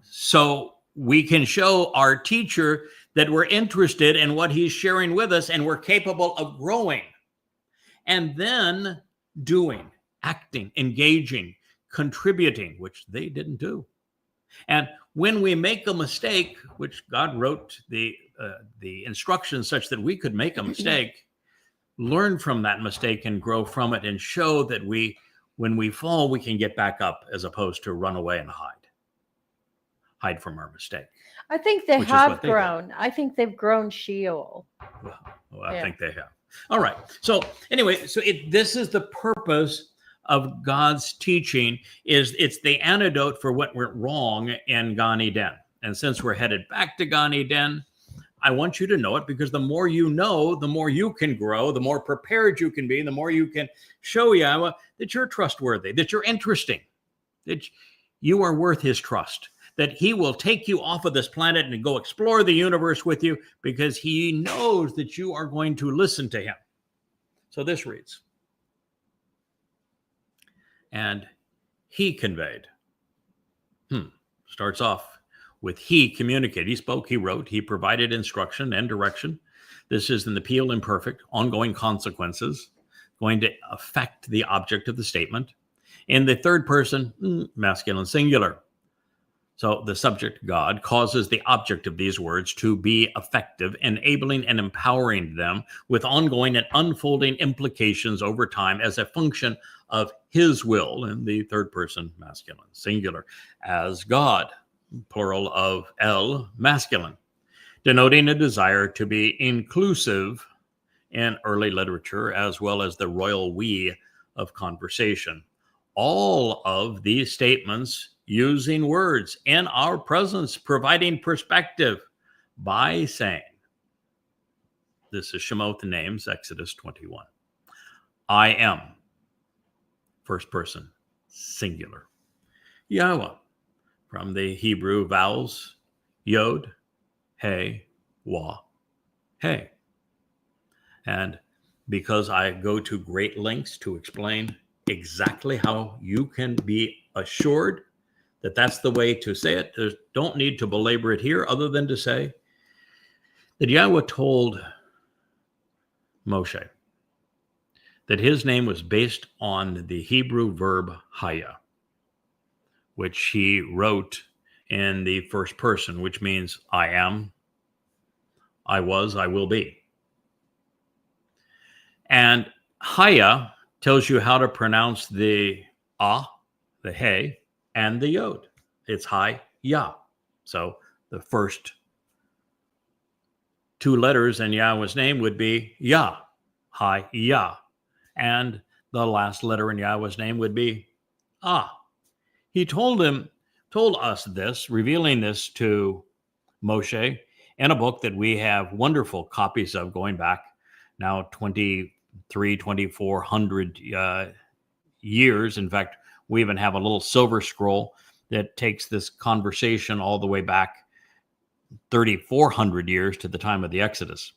Speaker 1: so we can show our teacher that we're interested in what he's sharing with us and we're capable of growing. And then doing, acting, engaging, contributing, which they didn't do. And when we make a mistake, which God wrote the instructions such that we could make a mistake, learn from that mistake and grow from it and show that when we fall, we can get back up as opposed to run away and hide from our mistake.
Speaker 2: I think they
Speaker 1: Which is
Speaker 2: have
Speaker 1: what they
Speaker 2: grown. I think they've grown Sheol.
Speaker 1: Well, I think they have. All right. So anyway, this is the purpose of God's teaching. It's the antidote for what went wrong in Gan Eden. And since we're headed back to Gan Eden, I want you to know it because the more you know, the more you can grow, the more prepared you can be, the more you can show Yahweh that you're trustworthy, that you're interesting, that you are worth his trust, that he will take you off of this planet and go explore the universe with you because he knows that you are going to listen to him. So this reads, and he conveyed. Starts off with he communicated. He spoke, he wrote, he provided instruction and direction. This is in the Peel Imperfect, ongoing consequences, going to affect the object of the statement. In the third person, masculine singular. So the subject, God, causes the object of these words to be effective, enabling and empowering them with ongoing and unfolding implications over time as a function of his will, in the third person, masculine singular, as God, plural of El, masculine, denoting a desire to be inclusive in early literature, as well as the royal we of conversation. All of these statements using words in our presence, providing perspective by saying, this is Shemoth names, Exodus 21. I am, first person, singular. Yahweh, from the Hebrew vowels, Yod, He, Wah, He. And because I go to great lengths to explain exactly how you can be assured that that's the way to say it, don't need to belabor it here other than to say that Yahweh told Moshe that his name was based on the Hebrew verb haya, which he wrote in the first person, which means I am, I was, I will be. And haya tells you how to pronounce the the he, and the yod. It's Hi, Yah. So the first two letters in Yahweh's name would be Yah, Hi, Yah. And the last letter in Yahweh's name would be Ah. He told us this, revealing this to Moshe in a book that we have wonderful copies of going back now 2,400 years. In fact, we even have a little silver scroll that takes this conversation all the way back 3,400 years to the time of the Exodus.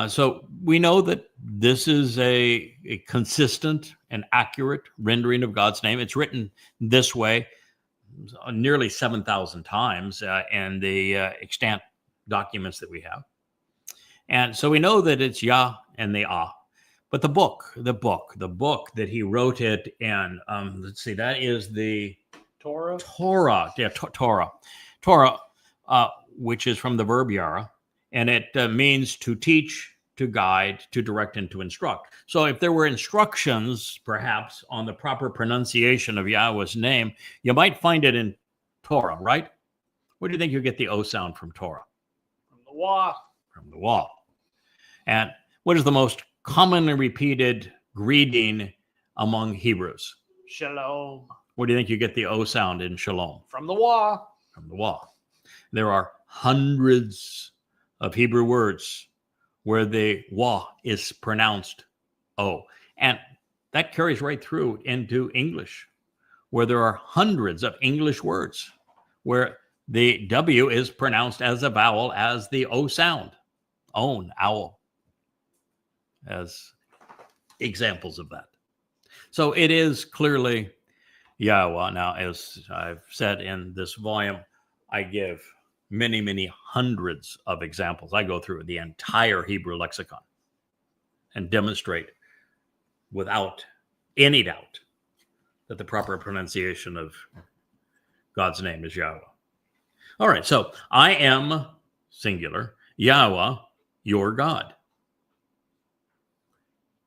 Speaker 1: So we know that this is a consistent and accurate rendering of God's name. It's written this way nearly 7,000 times in the extant documents that we have. And so we know that it's Yah and the Ah. But the book that he wrote it in, let's see, that is the
Speaker 3: Towrah.
Speaker 1: Towrah. Yeah, Towrah, which is from the verb yara, and it means to teach, to guide, to direct, and to instruct. So if there were instructions, perhaps, on the proper pronunciation of Yahweh's name, you might find it in Towrah, right? Where do you think you get the O sound from Towrah?
Speaker 3: From the Wah.
Speaker 1: From the Wah. And what is the most commonly repeated greeting among Hebrews?
Speaker 3: Shalom.
Speaker 1: Where do you think you get the O sound in Shalom?
Speaker 3: From the Wah.
Speaker 1: From the Wah. There are hundreds of Hebrew words where the Wah is pronounced O. And that carries right through into English, where there are hundreds of English words where the W is pronounced as a vowel as the O sound. Own, owl, as examples of that. So it is clearly Yahweh. Now, as I've said in this volume, I give many, many hundreds of examples. I go through the entire Hebrew lexicon and demonstrate without any doubt that the proper pronunciation of God's name is Yahweh. All right, so I am, singular, Yahweh, your God,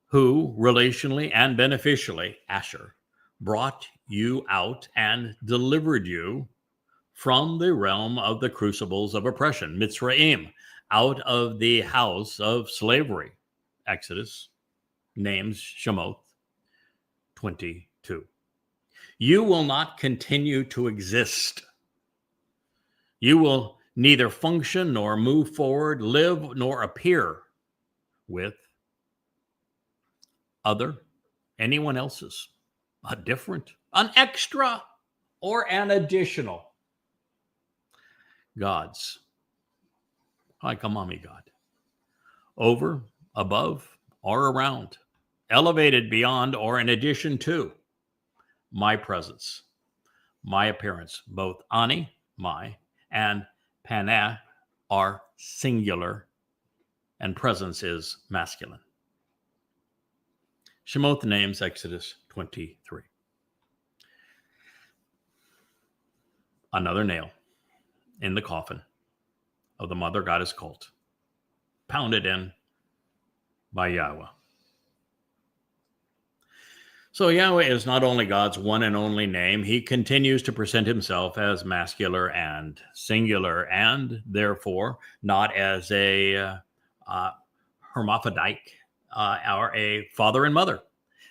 Speaker 1: who relationally and beneficially, Asher, brought you out and delivered you from the realm of the crucibles of oppression, Mitzrayim, out of the house of slavery, Exodus, names Shemoth 22. You will not continue to exist. You will neither function nor move forward, live nor appear with anyone else's, a different, an extra, or an additional gods, like a mommy god, over, above, or around, elevated beyond or in addition to my presence, my appearance. Both ani, my, and paneh are singular, and presence is masculine. Shemoth names, Exodus 23. another nail in the coffin of the mother goddess cult, pounded in by Yahweh. So Yahweh is not only God's one and only name, he continues to present himself as masculine and singular, and therefore not as a hermaphroditic or a father and mother.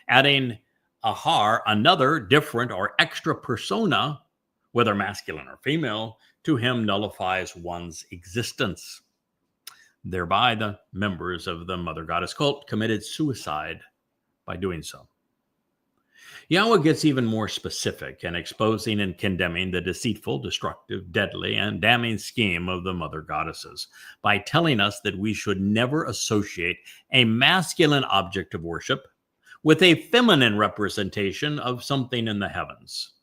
Speaker 1: Adding ahar, another different or extra persona, whether masculine or female, to him nullifies one's existence. Thereby, the members of the mother goddess cult committed suicide by doing so. Yahweh gets even more specific in exposing and condemning the deceitful, destructive, deadly, and damning scheme of the mother goddesses by telling us that we should never associate a masculine object of worship with a feminine representation of something in the heavens,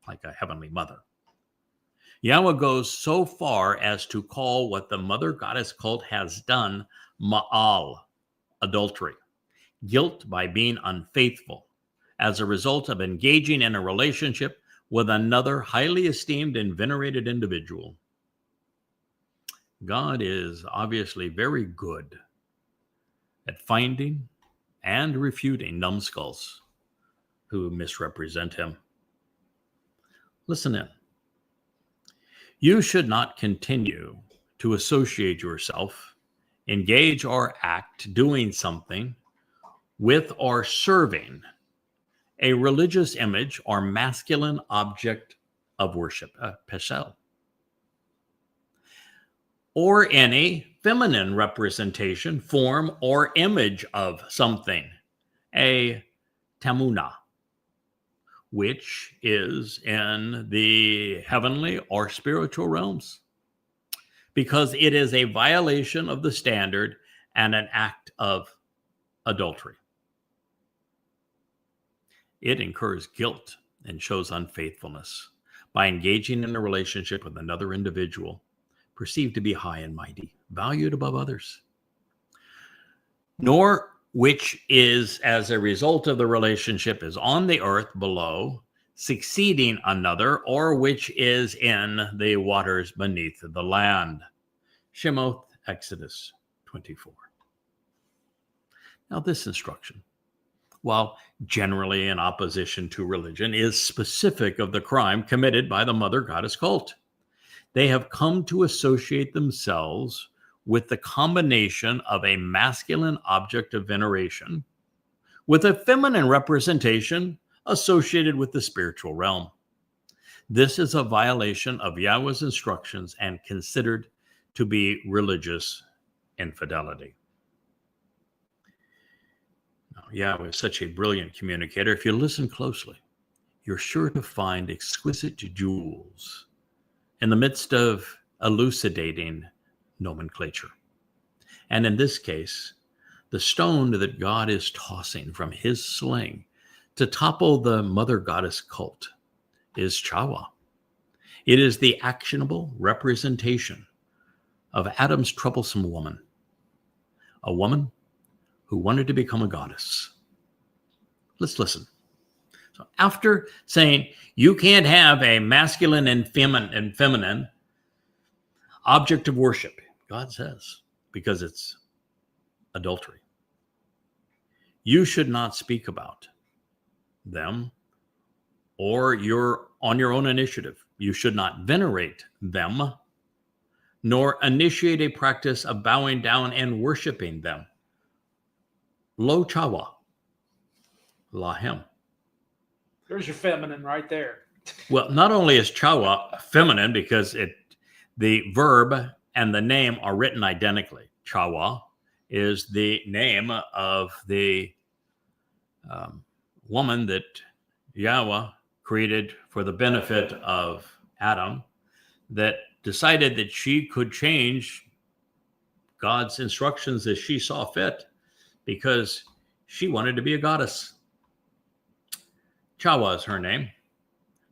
Speaker 1: like a heavenly mother. Yahweh goes so far as to call what the mother goddess cult has done ma'al, adultery, guilt by being unfaithful, as a result of engaging in a relationship with another highly esteemed and venerated individual. God is obviously very good at finding and refuting numbskulls who misrepresent him. Listen in. You should not continue to associate yourself, engage or act doing something with or serving a religious image or masculine object of worship, a pesel, or any feminine representation, form, or image of something, a tamuna, which is in the heavenly or spiritual realms, because it is a violation of the standard and an act of adultery. It incurs guilt and shows unfaithfulness by engaging in a relationship with another individual perceived to be high and mighty, valued above others, nor which is as a result of the relationship is on the earth below, succeeding another, or which is in the waters beneath the land. Shemoth, Exodus 24. Now this instruction, while generally in opposition to religion, is specific of the crime committed by the mother goddess cult. They have come to associate themselves with the combination of a masculine object of veneration with a feminine representation associated with the spiritual realm. This is a violation of Yahweh's instructions and considered to be religious infidelity. Yahweh is such a brilliant communicator. If you listen closely, you're sure to find exquisite jewels in the midst of elucidating nomenclature. And in this case, the stone that God is tossing from his sling to topple the mother goddess cult is Chawah. It is the actionable representation of Adam's troublesome woman, a woman who wanted to become a goddess. Let's listen. So after saying you can't have a masculine and feminine object of worship, God says, because it's adultery, you should not speak about them or on your own initiative. You should not venerate them, nor initiate a practice of bowing down and worshiping them. Lo Chawah, lahem.
Speaker 3: There's your feminine right there.
Speaker 1: Well, not only is Chawah feminine because the verb and the name are written identically. Chawah is the name of the woman that Yahweh created for the benefit of Adam, that decided that she could change God's instructions as she saw fit because she wanted to be a goddess. Chawah is her name.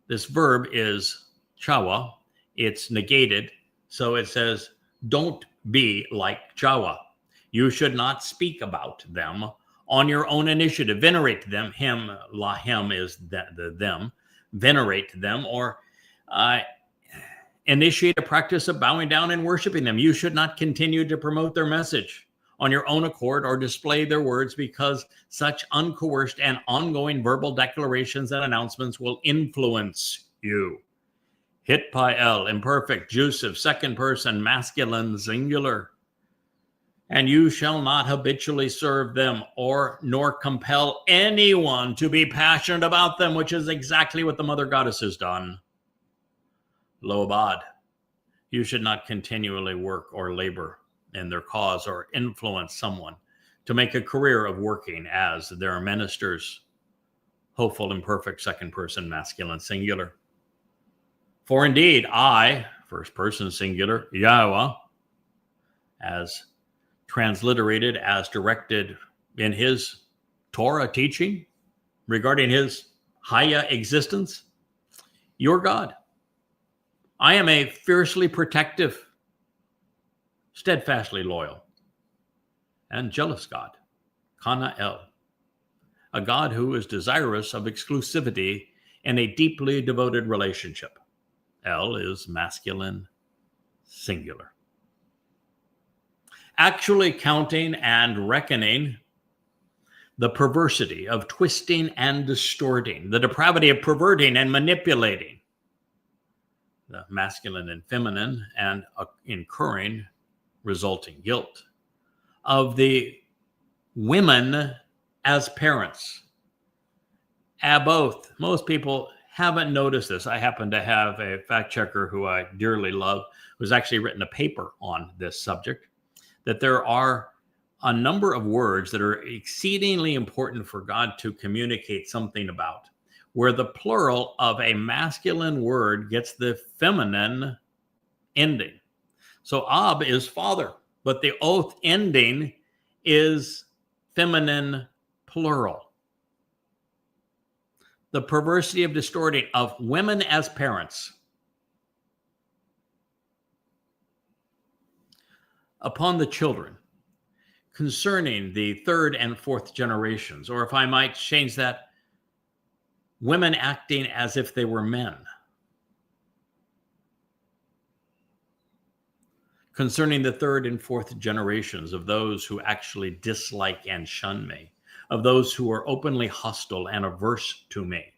Speaker 1: This verb is Chawah. It's negated. So it says, don't be like Chawah. You should not speak about them on your own initiative. Venerate them. Him, lahem is the them. Venerate them, or initiate a practice of bowing down and worshiping them. You should not continue to promote their message on your own accord or display their words, because such uncoerced and ongoing verbal declarations and announcements will influence you. Hitpael, imperfect, jusive, second person, masculine, singular. And you shall not habitually serve them nor compel anyone to be passionate about them, which is exactly what the Mother Goddess has done. Lobad, you should not continually work or labor in their cause or influence someone to make a career of working as their ministers. Hopeful, imperfect, second person, masculine, singular. For indeed, I, first person, singular, YAHOWAH, as transliterated as directed in his Towrah teaching regarding his Haya existence, your God. I am a fiercely protective, steadfastly loyal, and jealous God, Kana El, a God who is desirous of exclusivity in a deeply devoted relationship. El is masculine, singular. Actually counting and reckoning the perversity of twisting and distorting, the depravity of perverting and manipulating the masculine and feminine, and incurring resulting guilt of the women as parents. Both. Most people haven't noticed this. I happen to have a fact checker who I dearly love, who's actually written a paper on this subject, that there are a number of words that are exceedingly important for God to communicate something about, where the plural of a masculine word gets the feminine ending. So Ab is father, but the oath ending is feminine plural. The perversity of distorting of women as parents upon the children, concerning the third and fourth generations, or if I might change that, women acting as if they were men, concerning the third and fourth generations of those who actually dislike and shun me, of those who are openly hostile and averse to me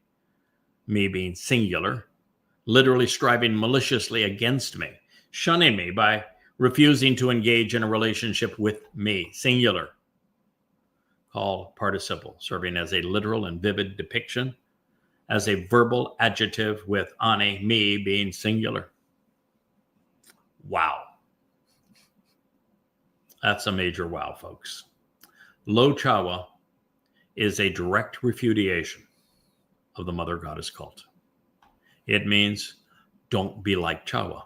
Speaker 1: being singular, literally striving maliciously against me, shunning me by refusing to engage in a relationship with me, singular. Call participle, serving as a literal and vivid depiction, as a verbal adjective with ane, me, being singular. Wow. That's a major wow, folks. Lo Chawah is a direct refutation of the Mother Goddess cult. It means don't be like Chawah,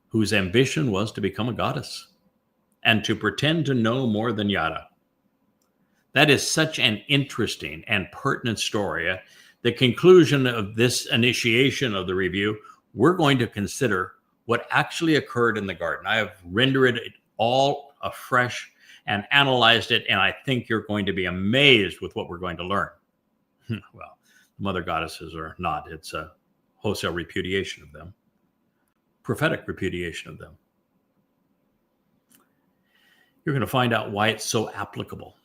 Speaker 1: whose ambition was to become a goddess and to pretend to know more than Yada. That is such an interesting and pertinent story. At the conclusion of this initiation of the review, we're going to consider what actually occurred in the garden. I have rendered it all afresh and analyzed it, and I think you're going to be amazed with what we're going to learn. Well, Mother Goddesses are not. It's a wholesale repudiation of them. Prophetic repudiation of them. You're going to find out why it's so applicable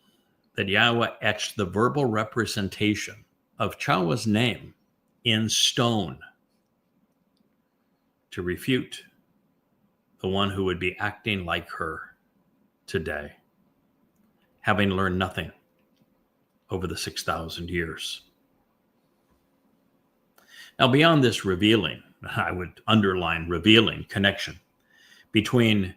Speaker 1: that YAHOWAH etched the verbal representation of Chawah's name in stone to refute the one who would be acting like her today, having learned nothing over the 6,000 years. Now, beyond this revealing, I would underline revealing connection between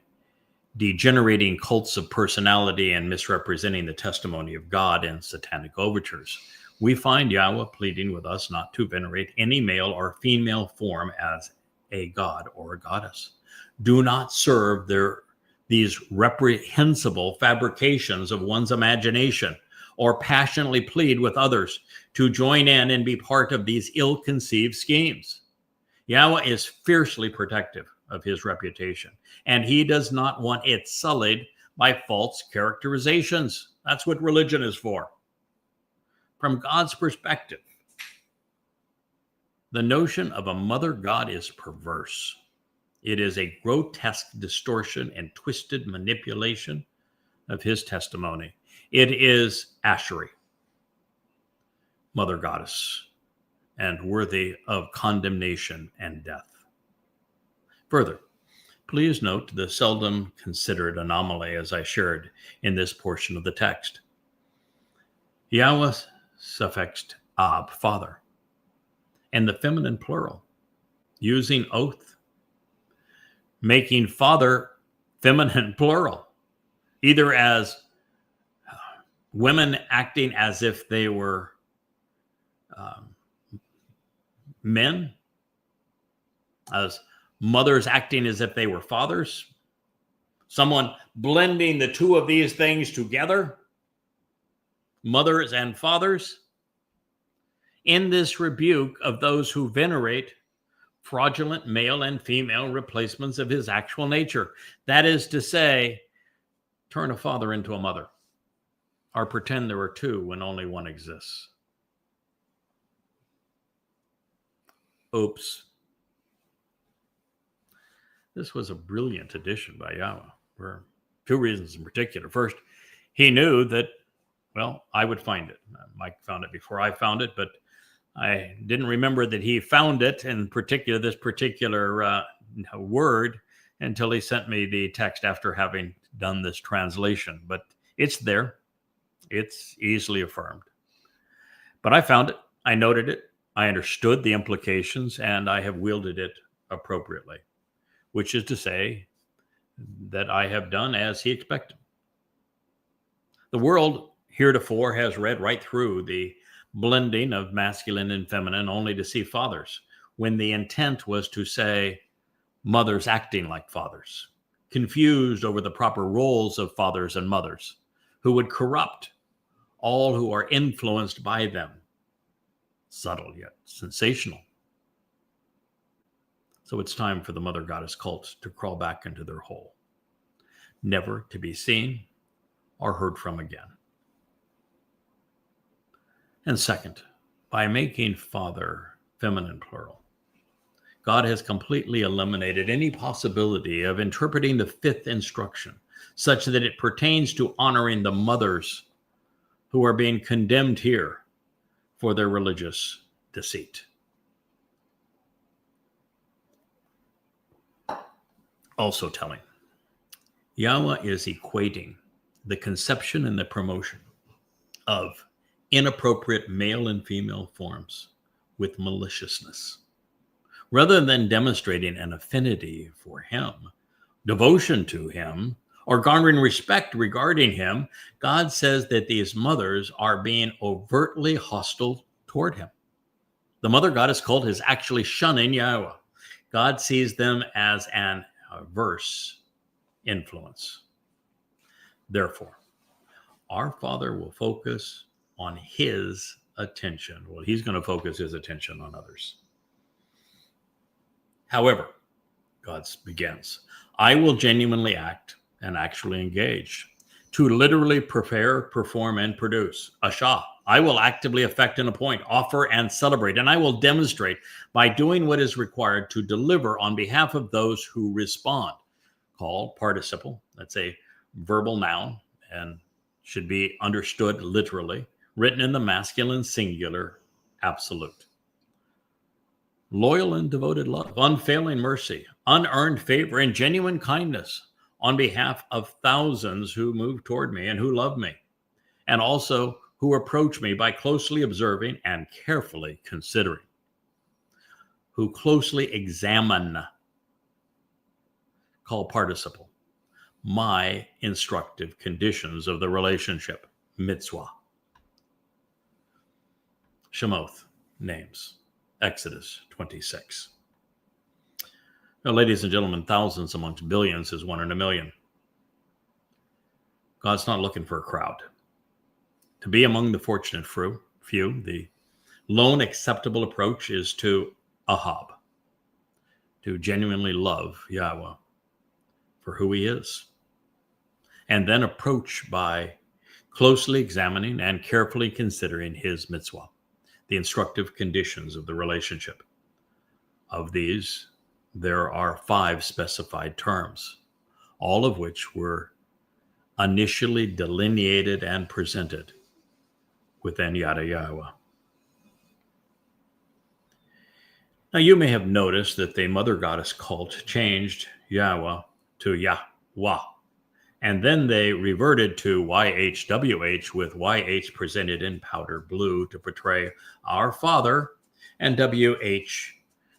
Speaker 1: degenerating cults of personality and misrepresenting the testimony of God and satanic overtures, we find YAHOWAH pleading with us not to venerate any male or female form as a god or a goddess. Do not serve these reprehensible fabrications of one's imagination, or passionately plead with others to join in and be part of these ill-conceived schemes. YAHOWAH is fiercely protective of his reputation, and he does not want it sullied by false characterizations. That's what religion is for. From God's perspective, The notion of a mother god is perverse. It is a grotesque distortion and twisted manipulation of his testimony. It is Ashery, mother goddess, and worthy of condemnation and death. Further, please note the seldom considered anomaly as I shared in this portion of the text. YAHOWAH suffixed ab, father, and the feminine plural, using oath, making father feminine plural, either as women acting as if they were men, as mothers acting as if they were fathers, someone blending the two of these things together, mothers and fathers, in this rebuke of those who venerate fraudulent male and female replacements of his actual nature. That is to say, turn a father into a mother, or pretend there are two when only one exists. Oops. This was a brilliant addition by YAHOWAH for two reasons in particular. First, he knew that, well, I would find it. Mike found it before I found it, but I didn't remember that he found it, in particular, this particular word, until he sent me the text after having done this translation. But it's there. It's easily affirmed. But I found it. I noted it. I understood the implications, and I have wielded it appropriately, which is to say that I have done as he expected. The world heretofore has read right through the blending of masculine and feminine only to see fathers, when the intent was to say mothers acting like fathers, confused over the proper roles of fathers and mothers, who would corrupt all who are influenced by them. Subtle yet sensational. So it's time for the mother goddess cult to crawl back into their hole, never to be seen or heard from again. And second, by making father feminine plural, God has completely eliminated any possibility of interpreting the fifth instruction such that it pertains to honoring the mothers who are being condemned here for their religious deceit. Also telling, YAHOWAH is equating the conception and the promotion of inappropriate male and female forms with maliciousness. Rather than demonstrating an affinity for him, devotion to him, or garnering respect regarding him, God says that these mothers are being overtly hostile toward him. The mother goddess cult is actually shunning YAHOWAH. God sees them as an adverse influence. Therefore, our Father will focus on his attention. Well, he's going to focus his attention on others. However, God begins, I will genuinely act and actually engage to literally prepare, perform, and produce a Shah. I will actively affect and appoint, offer and celebrate, and I will demonstrate by doing what is required to deliver on behalf of those who respond. Call, participle, that's a verbal noun and should be understood literally, written in the masculine singular absolute. Loyal and devoted love, unfailing mercy, unearned favor, and genuine kindness on behalf of thousands who move toward me and who love me, and also who approach me by closely observing and carefully considering, who closely examine, call participle, my instructive conditions of the relationship, mitzvah. Shemoth, names, Exodus 26. Now, ladies and gentlemen, thousands amongst billions is 1 in a million. God's not looking for a crowd. To be among the fortunate few, the lone acceptable approach is to ahab, to genuinely love YAHOWAH for who he is, and then approach by closely examining and carefully considering his mitzvah, the instructive conditions of the relationship. of these, there are 5 specified terms, all of which were initially delineated and presented within YAHOWAH. Now, you may have noticed that the mother goddess cult changed YAHOWAH to YAHWAH, and then they reverted to YHWH, with YH presented in powder blue to portray our Father, and WH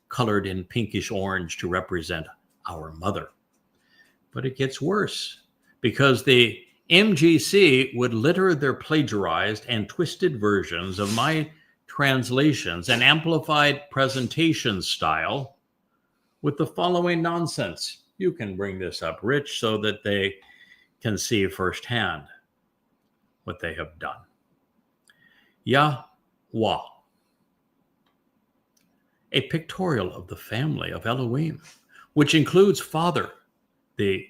Speaker 1: colored in pinkish orange to represent our Mother. But it gets worse, because the MGC would litter their plagiarized and twisted versions of my translations and amplified presentation style with the following nonsense. You can bring this up, Rich, so that they can see firsthand what they have done. YAHWAH, a pictorial of the family of Elohim, which includes Father, the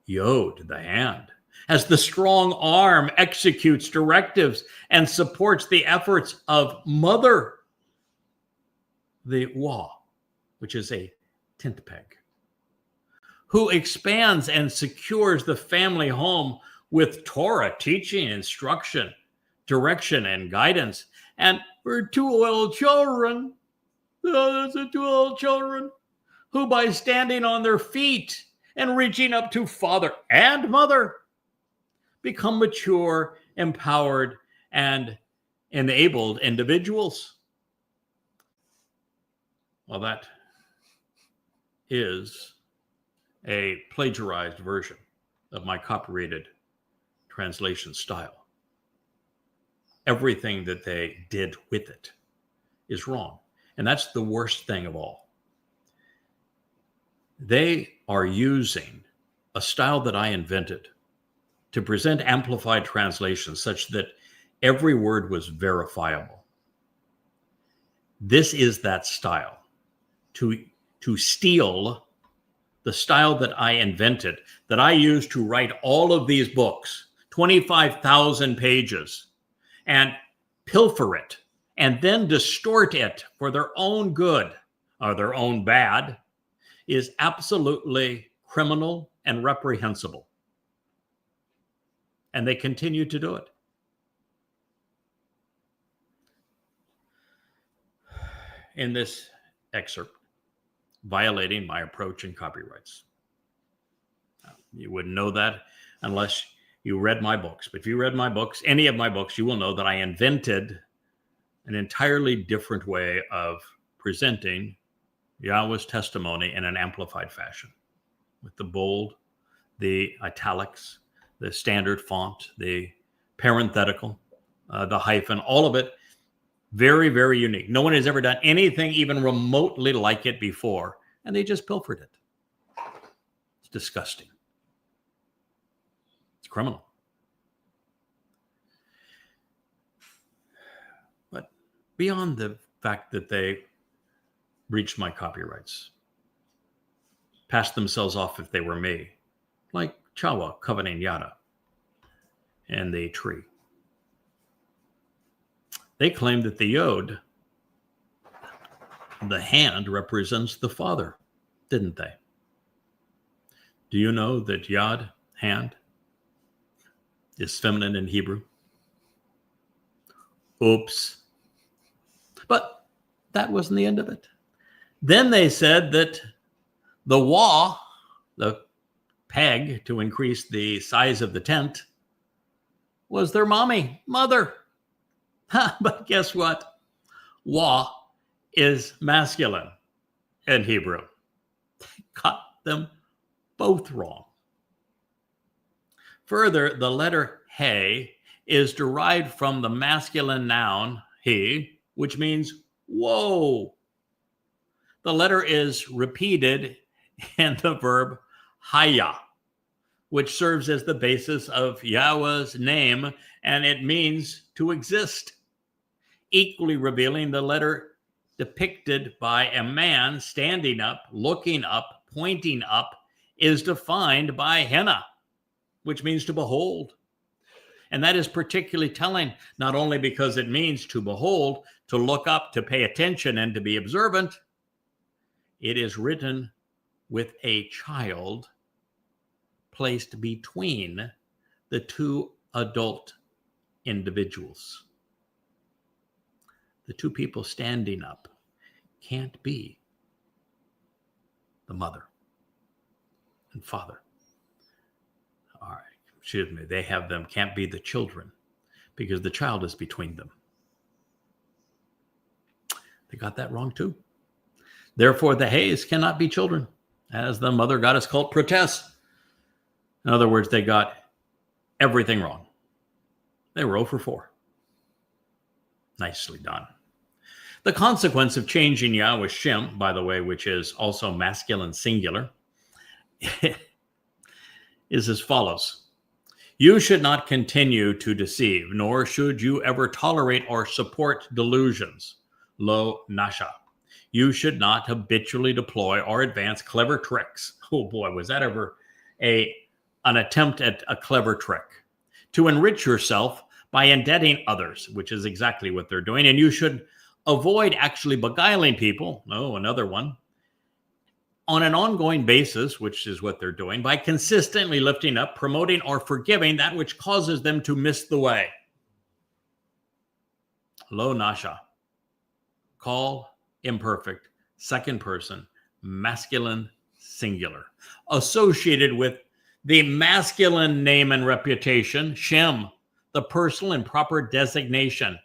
Speaker 1: Yod, the hand, as the strong arm executes directives and supports the efforts of Mother, the Wah, which is a tent peg, who expands and secures the family home with Towrah, teaching, instruction, direction, and guidance. And we're 2 old children, those are 2 old children, who by standing on their feet and reaching up to Father and Mother, become mature, empowered, and enabled individuals. Well, that is a plagiarized version of my copyrighted translation style. Everything that they did with it is wrong. And that's the worst thing of all. They are using a style that I invented to present amplified translations such that every word was verifiable. This is that style. To steal the style that I invented, that I used to write all of these books, 25,000 pages, and pilfer it, and then distort it for their own good or their own bad, is absolutely criminal and reprehensible. And they continue to do it. In this excerpt, violating my approach and copyrights. You wouldn't know that unless you read my books. But if you read my books, any of my books, you will know that I invented an entirely different way of presenting Yahweh's testimony in an amplified fashion, with the bold, the italics, the standard font, the parenthetical, the hyphen, all of it very, very unique. No one has ever done anything even remotely like it before, and they just pilfered it. It's disgusting. It's criminal. But beyond the fact that they breached my copyrights, passed themselves off if they were me, like Chawah coveting Yada and the tree. They claim that the Yod, the hand, represents the Father, didn't they? Do you know that Yod, hand, is feminine in Hebrew? Oops. But that wasn't the end of it. Then they said that the Wah, the peg to increase the size of the tent, was their mother. But guess what? Wah is masculine in Hebrew. Got them both wrong. Further, the letter He is derived from the masculine noun he, which means whoa. The letter is repeated in the verb haya, which serves as the basis of Yahweh's name, and it means to exist. Equally revealing, the letter depicted by a man standing up, looking up, pointing up, is defined by henna, which means to behold. And that is particularly telling, not only because it means to behold, to look up, to pay attention, and to be observant. it is written with a child placed between the two adult individuals. The two people standing up can't be the mother and father. All right, excuse me, can't be the children because the child is between them. They got that wrong too. Therefore, the Hays cannot be children, as the mother goddess cult protests. In other words, they got everything wrong. They were 0 for 4. Nicely done. The consequence of changing YAHOWAH Shem, by the way, which is also masculine singular, is as follows. You should not continue to deceive, nor should you ever tolerate or support delusions. Lo nasha. You should not habitually deploy or advance clever tricks. Oh boy, was that ever an attempt at a clever trick. To enrich yourself by indebting others, which is exactly what they're doing. And you should avoid actually beguiling people. Oh, another one. On an ongoing basis, which is what they're doing, by consistently lifting up, promoting, or forgiving that which causes them to miss the way. Lo nasha. Call imperfect, second person, masculine singular. Associated with the masculine name and reputation, Shem, the personal and proper designation,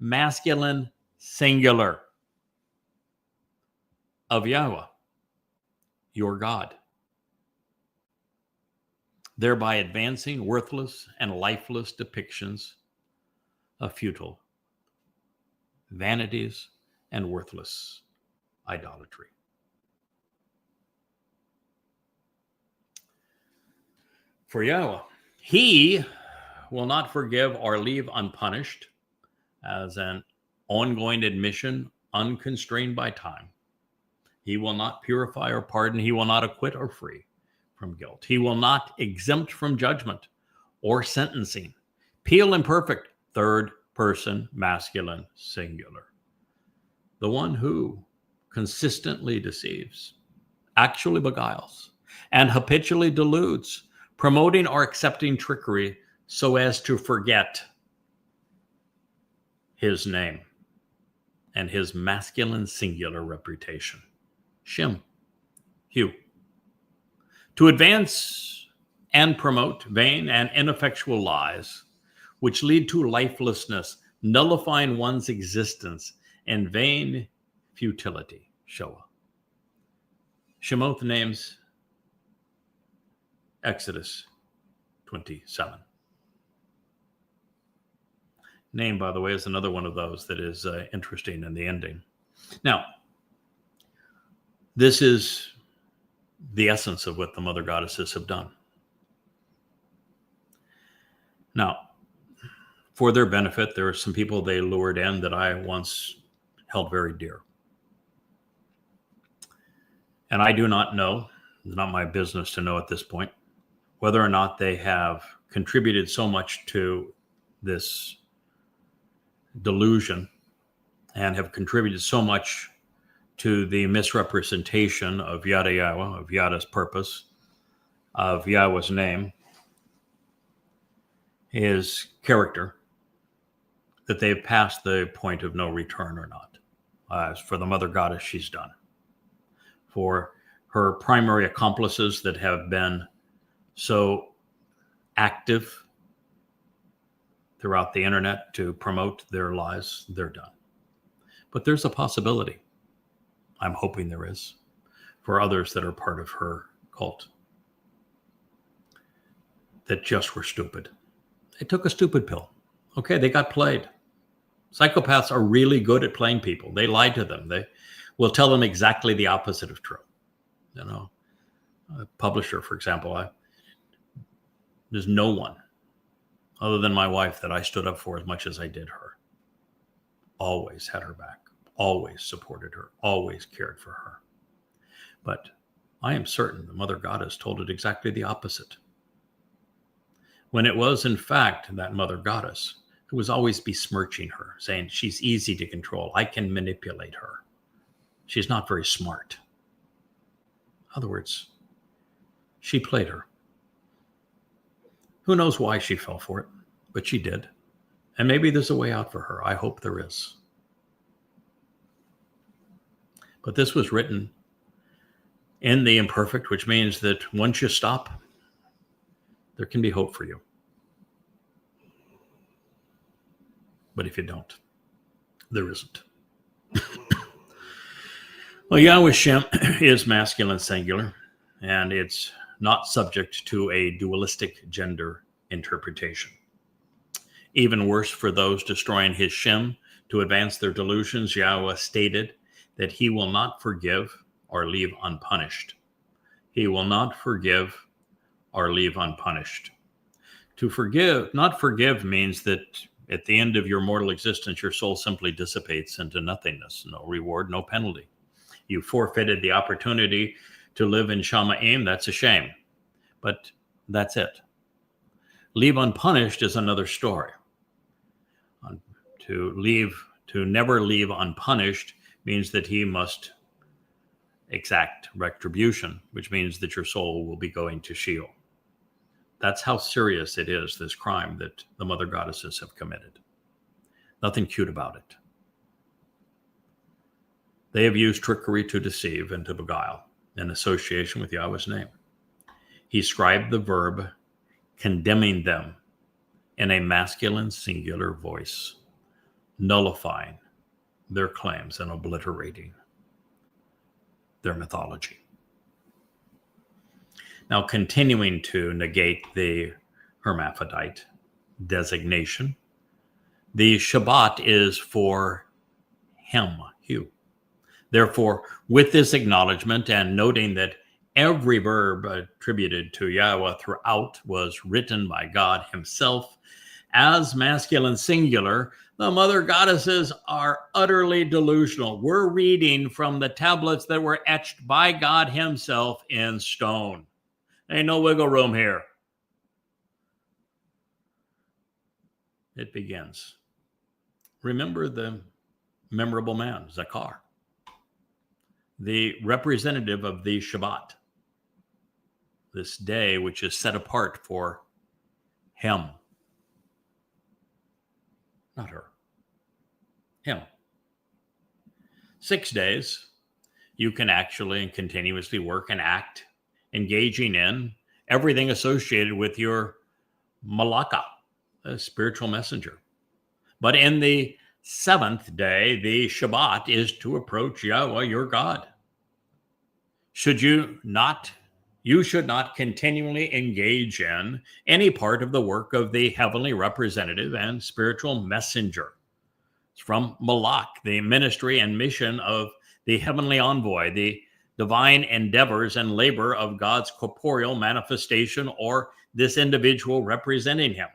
Speaker 1: masculine singular of YAHOWAH, your God, thereby advancing worthless and lifeless depictions of futile vanities and worthless idolatry. For YAHOWAH, he will not forgive or leave unpunished as an ongoing admission unconstrained by time. He will not purify or pardon. He will not acquit or free from guilt. He will not exempt from judgment or sentencing. Peel imperfect, third person, masculine, singular. The one who consistently deceives, actually beguiles, and habitually deludes, promoting or accepting trickery so as to forget his name and his masculine singular reputation. Shem, Hugh. To advance and promote vain and ineffectual lies, which lead to lifelessness, nullifying one's existence, and vain futility. Chawah. Shemoth names, Exodus 27. Name, by the way, is another one of those that is interesting in the ending. Now, this is the essence of what the mother goddesses have done. Now, for their benefit, there are some people they lured in that I once held very dear. And I do not know, it's not my business to know at this point, whether or not they have contributed so much to this delusion and have contributed so much to the misrepresentation of Yada YAHOWAH, of Yada's purpose, of YAHWAH's name, his character, that they've passed the point of no return or not. As for the mother goddess, she's done. For her primary accomplices that have been so active throughout the internet to promote their lies, they're done. But there's a possibility, I'm hoping there is, for others that are part of her cult that just were stupid. They took a stupid pill. Okay, they got played. Psychopaths are really good at playing people. They lie to them. They will tell them exactly the opposite of true. You know, a publisher, for example, there's no one other than my wife that I stood up for as much as I did her. Always had her back, always supported her, always cared for her. But I am certain the mother goddess told it exactly the opposite. When it was, in fact, that mother goddess who was always besmirching her, saying she's easy to control. I can manipulate her. She's not very smart. other words, she played her. Who knows why she fell for it, but she did. And maybe there's a way out for her. I hope there is. But this was written in the imperfect, which means that once you stop, there can be hope for you. But if you don't, there isn't. Well, Yahweh Shem is masculine singular, and it's not subject to a dualistic gender interpretation. Even worse for those destroying his Shem to advance their delusions, Yahweh stated that he will not forgive or leave unpunished. He will not forgive or leave unpunished. To forgive, not forgive, means that at the end of your mortal existence, your soul simply dissipates into nothingness. No reward, no penalty. You forfeited the opportunity to live in Shamayim. That's a shame. But that's it. Leave unpunished is another story. To never leave unpunished means that he must exact retribution, which means that your soul will be going to Sheol. That's how serious it is, this crime that the mother goddesses have committed. Nothing cute about it. They have used trickery to deceive and to beguile in association with Yahweh's name. He scribed the verb, condemning them in a masculine singular voice, nullifying their claims and obliterating their mythology. Now, continuing to negate the hermaphrodite designation, the Shabbat is for him, you. Therefore, with this acknowledgement and noting that every verb attributed to Yahweh throughout was written by God himself as masculine singular, the mother goddesses are utterly delusional. We're reading from the tablets that were etched by God himself in stone. Ain't no wiggle room here. It begins. Remember the memorable man, Zakar, the representative of the Shabbat, this day which is set apart for him. Not her. Him. 6 days, you can actually and continuously work and act, engaging in everything associated with your malaka, a spiritual messenger. But in the 7th day, the Shabbat is to approach Yahweh, your God. You should not continually engage in any part of the work of the heavenly representative and spiritual messenger. It's from Malak, the ministry and mission of the heavenly envoy, the divine endeavors and labor of God's corporeal manifestation, or this individual representing him.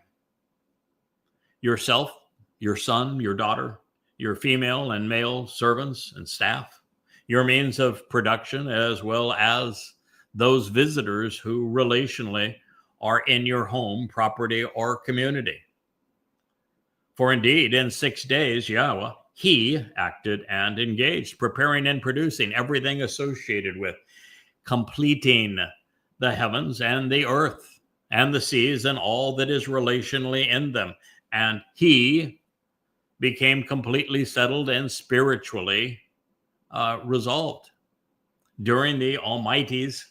Speaker 1: Yourself, your son, your daughter, your female and male servants and staff, your means of production, as well as those visitors who relationally are in your home, property, or community. For indeed, in 6 days, Yahweh, he acted and engaged, preparing and producing everything associated with completing the heavens and the earth and the seas and all that is relationally in them. And he became completely settled and spiritually resolved during the Almighty's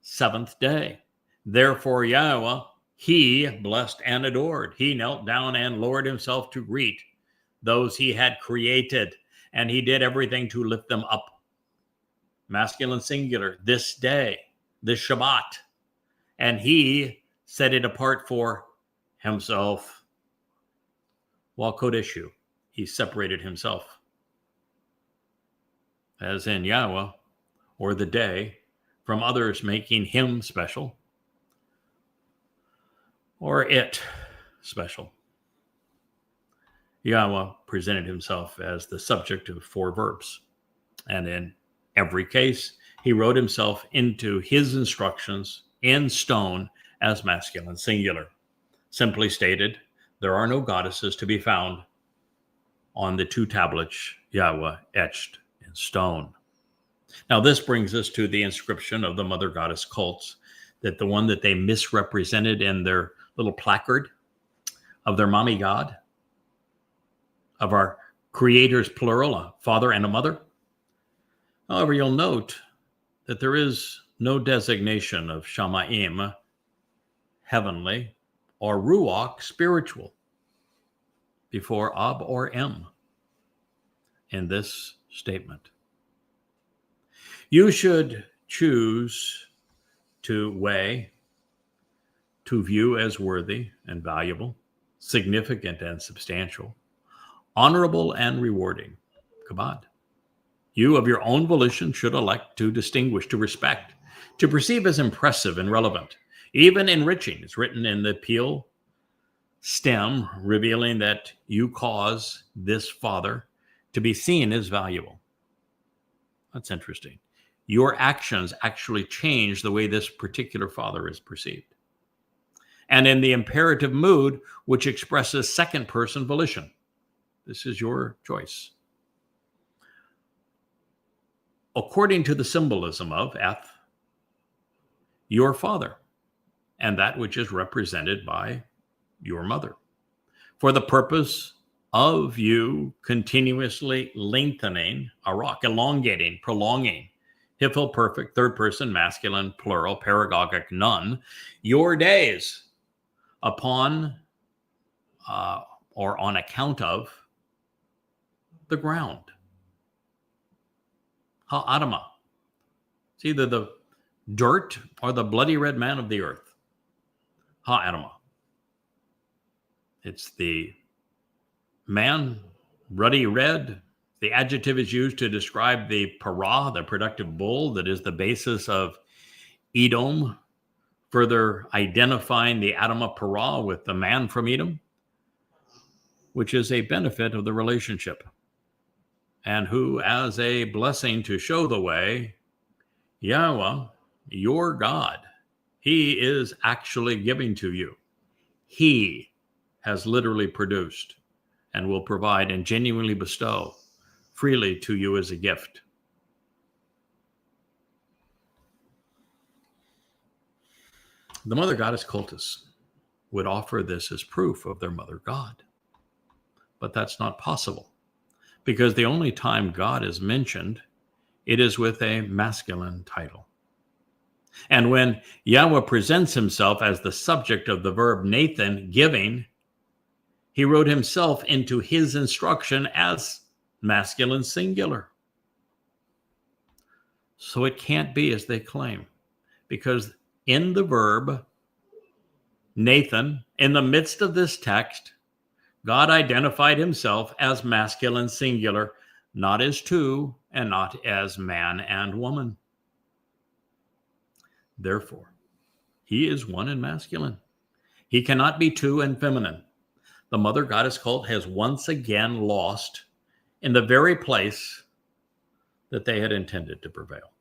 Speaker 1: 7th day. Therefore, Yahweh, he blessed and adored. He knelt down and lowered himself to greet those he had created, and he did everything to lift them up. Masculine singular, this day, this Shabbat. And he set it apart for himself. While Kodeshu, he separated himself. As in Yahweh, or the day, from others, making him special, or it special. Yahweh presented himself as the subject of 4 verbs. And in every case, he wrote himself into his instructions in stone as masculine singular. Simply stated, there are no goddesses to be found on the 2 tablets Yahweh etched in stone. Now, this brings us to the inscription of the mother goddess cults, that the one that they misrepresented in their little placard of their mommy god, of our creators, plural, a father and a mother. However, you'll note that there is no designation of Shamaim, heavenly, or Ruach, spiritual, before Ab or M in this statement. You should choose to weigh, to view as worthy and valuable, significant and substantial, honorable and rewarding. Kabod. You of your own volition should elect to distinguish, to respect, to perceive as impressive and relevant, even enriching. It's written in the Peel stem, revealing that you cause this father to be seen as valuable. That's interesting. Your actions actually change the way this particular father is perceived. And in the imperative mood, which expresses second person volition. This is your choice. According to the symbolism of Eth, your father, and that which is represented by your mother, for the purpose of you continuously lengthening, arak, elongating, prolonging, Hiphil perfect, third person, masculine, plural, paragogic, none, your days upon or on account of the ground. Ha'adamah. It's either the dirt or the bloody red man of the earth. Ha'adamah. It's the man, ruddy red. The adjective is used to describe the parah, the productive bull, that is the basis of Edom, further identifying the Adamah parah with the man from Edom, which is a benefit of the relationship, and who, as a blessing to show the way, YAHOWAH, your God, he is actually giving to you. He has literally produced and will provide and genuinely bestow freely to you as a gift. The mother goddess cultists would offer this as proof of their mother god. But that's not possible, because the only time God is mentioned, it is with a masculine title. And when YAHOWAH presents himself as the subject of the verb Nathan, giving, he wrote himself into his instruction as masculine singular. So it can't be as they claim, because in the verb Nathan, in the midst of this text, God identified himself as masculine singular, not as two and not as man and woman. Therefore, he is one and masculine. He cannot be two and feminine. The mother goddess cult has once again lost in the very place that they had intended to prevail.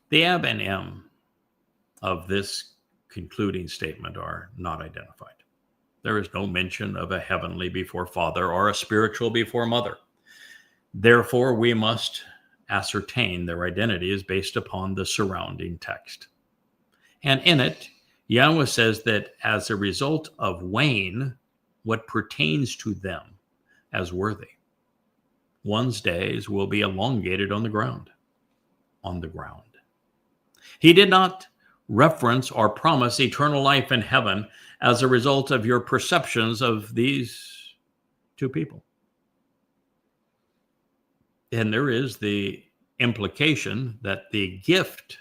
Speaker 1: The Ab and M of this concluding statement are not identified. There is no mention of a heavenly before father or a spiritual before mother. Therefore, we must ascertain their identity is based upon the surrounding text. And in it, YAHOWAH says that as a result of weighing what pertains to them as worthy, one's days will be elongated on the ground. On the ground. He did not reference or promise eternal life in heaven as a result of your perceptions of these two people. And there is the implication that the gift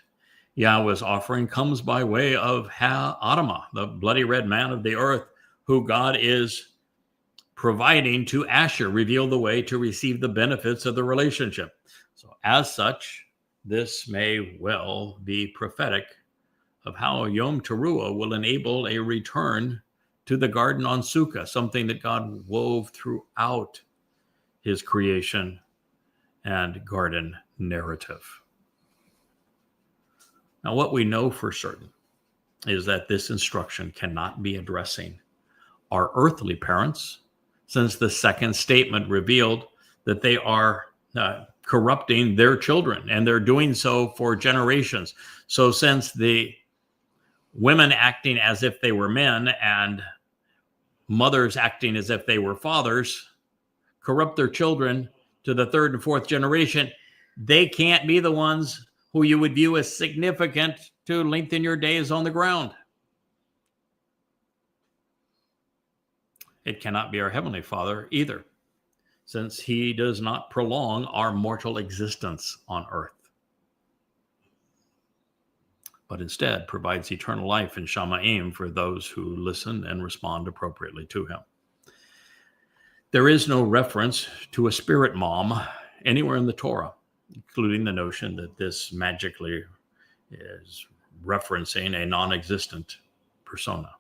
Speaker 1: YAHOWAH is offering comes by way of Ha'adamah, the bloody red man of the earth, who God is providing to Asher, reveal the way to receive the benefits of the relationship. So as such, this may well be prophetic of how Yom Teruah will enable a return to the garden on Sukkah, something that God wove throughout his creation and garden narrative. Now, what we know for certain is that this instruction cannot be addressing our earthly parents, since the second statement revealed that they are corrupting their children, and they're doing so for generations. So since the women acting as if they were men and mothers acting as if they were fathers corrupt their children to the third and fourth generation, they can't be the ones who you would view as significant to lengthen your days on the ground. It cannot be our Heavenly Father either, since he does not prolong our mortal existence on earth, but instead provides eternal life in Shamayim for those who listen and respond appropriately to him. There is no reference to a spirit mom anywhere in the Torah, including the notion that this magically is referencing a non-existent persona.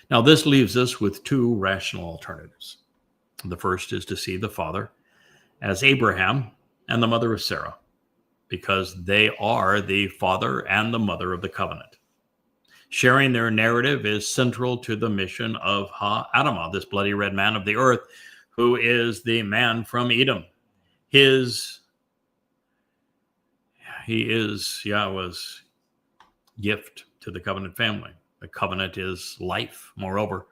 Speaker 1: Now, this leaves us with two rational alternatives. The first is to see the father as Abraham and the mother of Sarah, because they are the father and the mother of the covenant. Sharing their narrative is central to the mission of YAHOWAH, this bloody red man of the earth, who is the man from Edom. He is Yahweh's gift to the covenant family. The covenant is life. Moreover,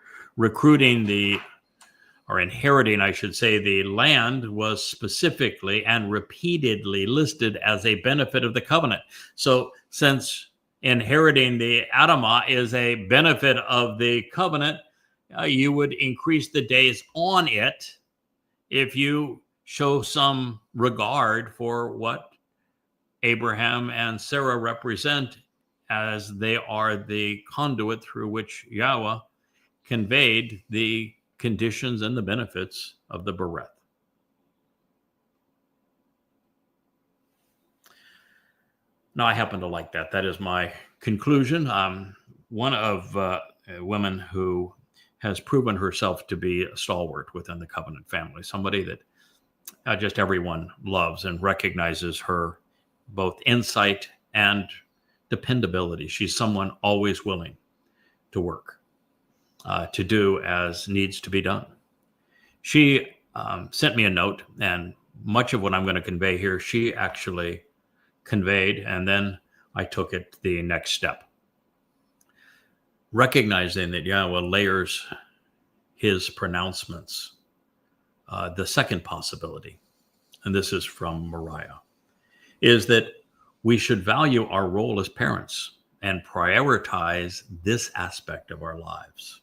Speaker 1: inheriting, I should say, the land was specifically and repeatedly listed as a benefit of the covenant. So since inheriting the Adamah is a benefit of the covenant, you would increase the days on it if you show some regard for what Abraham and Sarah represent, as they are the conduit through which Yahweh conveyed the conditions and the benefits of the Bereth. Now, I happen to like that. That is my conclusion. One of women who has proven herself to be a stalwart within the covenant family, somebody that just everyone loves and recognizes her both insight and dependability. She's someone always willing to work, to do as needs to be done. She sent me a note, and much of what I'm going to convey here, she actually conveyed, and then I took it the next step. Recognizing that Yahweh layers his pronouncements, the second possibility, and this is from Moriah, is that we should value our role as parents and prioritize this aspect of our lives.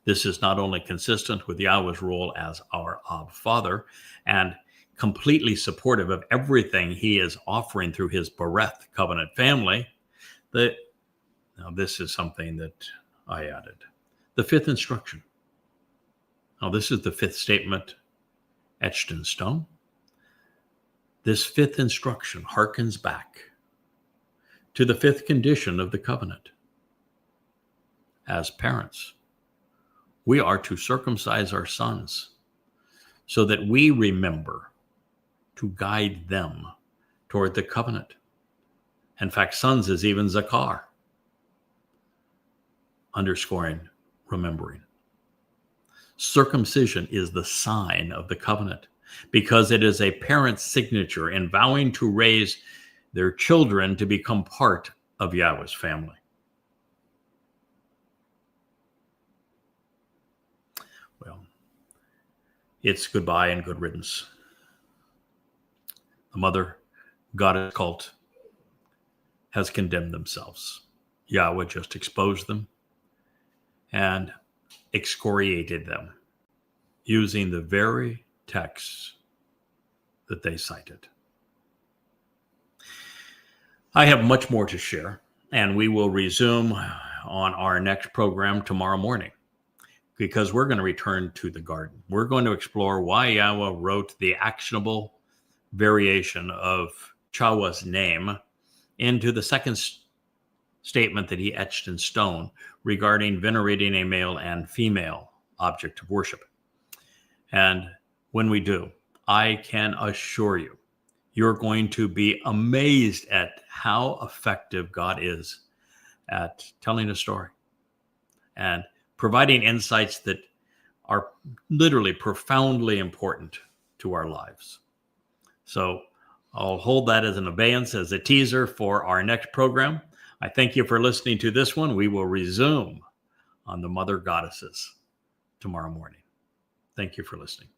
Speaker 1: This is not only consistent with Yahweh's role as our Ab Father and completely supportive of everything he is offering through his Bereth covenant family, now this is something that I added. The fifth instruction. Now this is the fifth statement etched in stone. This fifth instruction harkens back to the fifth condition of the covenant. As parents, we are to circumcise our sons so that we remember to guide them toward the covenant. In fact, sons is even zakar, underscoring remembering. Circumcision is the sign of the covenant, because it is a parent's signature in vowing to raise their children to become part of Yahweh's family. Well, it's goodbye and good riddance. The mother goddess cult has condemned themselves. Yahweh just exposed them and excoriated them using the very texts that they cited. I have much more to share, and we will resume on our next program tomorrow morning, because we're going to return to the garden. We're going to explore why Yahweh wrote the actionable variation of Chawah's name into the second statement that he etched in stone regarding venerating a male and female object of worship. And when we do, I can assure you, you're going to be amazed at how effective God is at telling a story and providing insights that are literally profoundly important to our lives. So I'll hold that as an abeyance, as a teaser for our next program. I thank you for listening to this one. We will resume on the mother goddesses tomorrow morning. Thank you for listening.